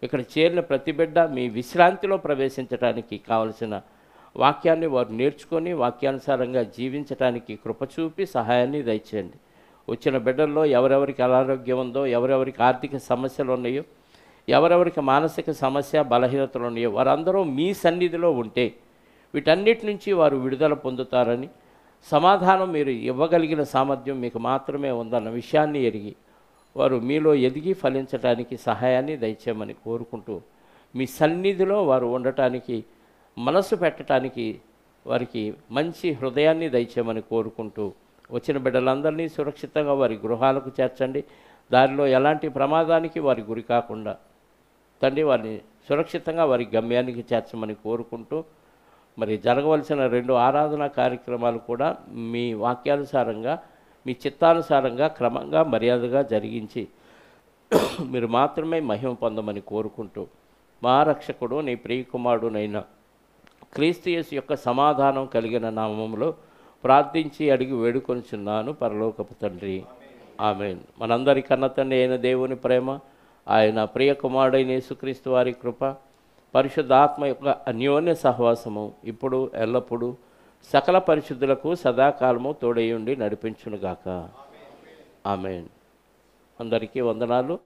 ఇక్కడ చేరిన ప్రతి బిడ్డ మీ విశ్రాంతిలో ప్రవేశించడానికి కావలసిన వాక్యాన్ని వారు నేర్చుకొని వాక్యానుసారంగా జీవించడానికి కృప చూపి సహాయాన్ని దయచేయండి. వచ్చిన బిడ్డల్లో ఎవరెవరికి అనారోగ్యం ఉందో, ఎవరెవరికి ఆర్థిక సమస్యలు ఉన్నాయో, ఎవరెవరికి మానసిక సమస్య, బలహీనతలు ఉన్నాయో వారందరూ మీ సన్నిధిలో ఉంటే వీటన్నిటి నుంచి వారు విడుదల పొందుతారని, సమాధానం మీరు ఇవ్వగలిగిన సామర్థ్యం మీకు మాత్రమే ఉందన్న విషయాన్ని ఎరిగి వారు మీలో ఎదిగి ఫలించడానికి సహాయాన్ని దయచేయమని కోరుకుంటూ మీ సన్నిధిలో వారు ఉండటానికి, మనసు పెట్టడానికి వారికి మంచి హృదయాన్ని దయచేయమని కోరుకుంటూ వచ్చిన బిడ్డలందరినీ సురక్షితంగా వారి గృహాలకు చేర్చండి. దారిలో ఎలాంటి ప్రమాదానికి వారి గురి కాకుండా తండ్రి వారిని సురక్షితంగా వారి గమ్యానికి చేర్చమని కోరుకుంటూ మరి జరగవలసిన 2 ఆరాధనా కార్యక్రమాలు కూడా మీ వాక్యానుసారంగా, మీ చిత్తానుసారంగా క్రమంగా మర్యాదగా జరిగించి మీరు మాత్రమే మహిమ పొందమని కోరుకుంటూ మా రక్షకుడు నీ ప్రియకుమారుడునైన క్రీస్తు యేసు యొక్క సమాధానం కలిగిన నామములో ప్రార్థించి అడిగి వేడుకొనిచున్నాను పరలోకపు తండ్రి, ఆమేన్. మనందరి కన్న తండ్రి అయిన దేవుని ప్రేమ, ఆయన ప్రియకుమారుడైన యేసుక్రీస్తు వారి కృప, పరిశుద్ధాత్మ యొక్క అన్యోన్య సహవాసము ఇప్పుడు ఎల్లప్పుడూ సకల పరిశుద్ధులకు సదాకాలము తోడయుండి నడిపించునుగాక. ఆమేన్. అందరికీ వందనాలు.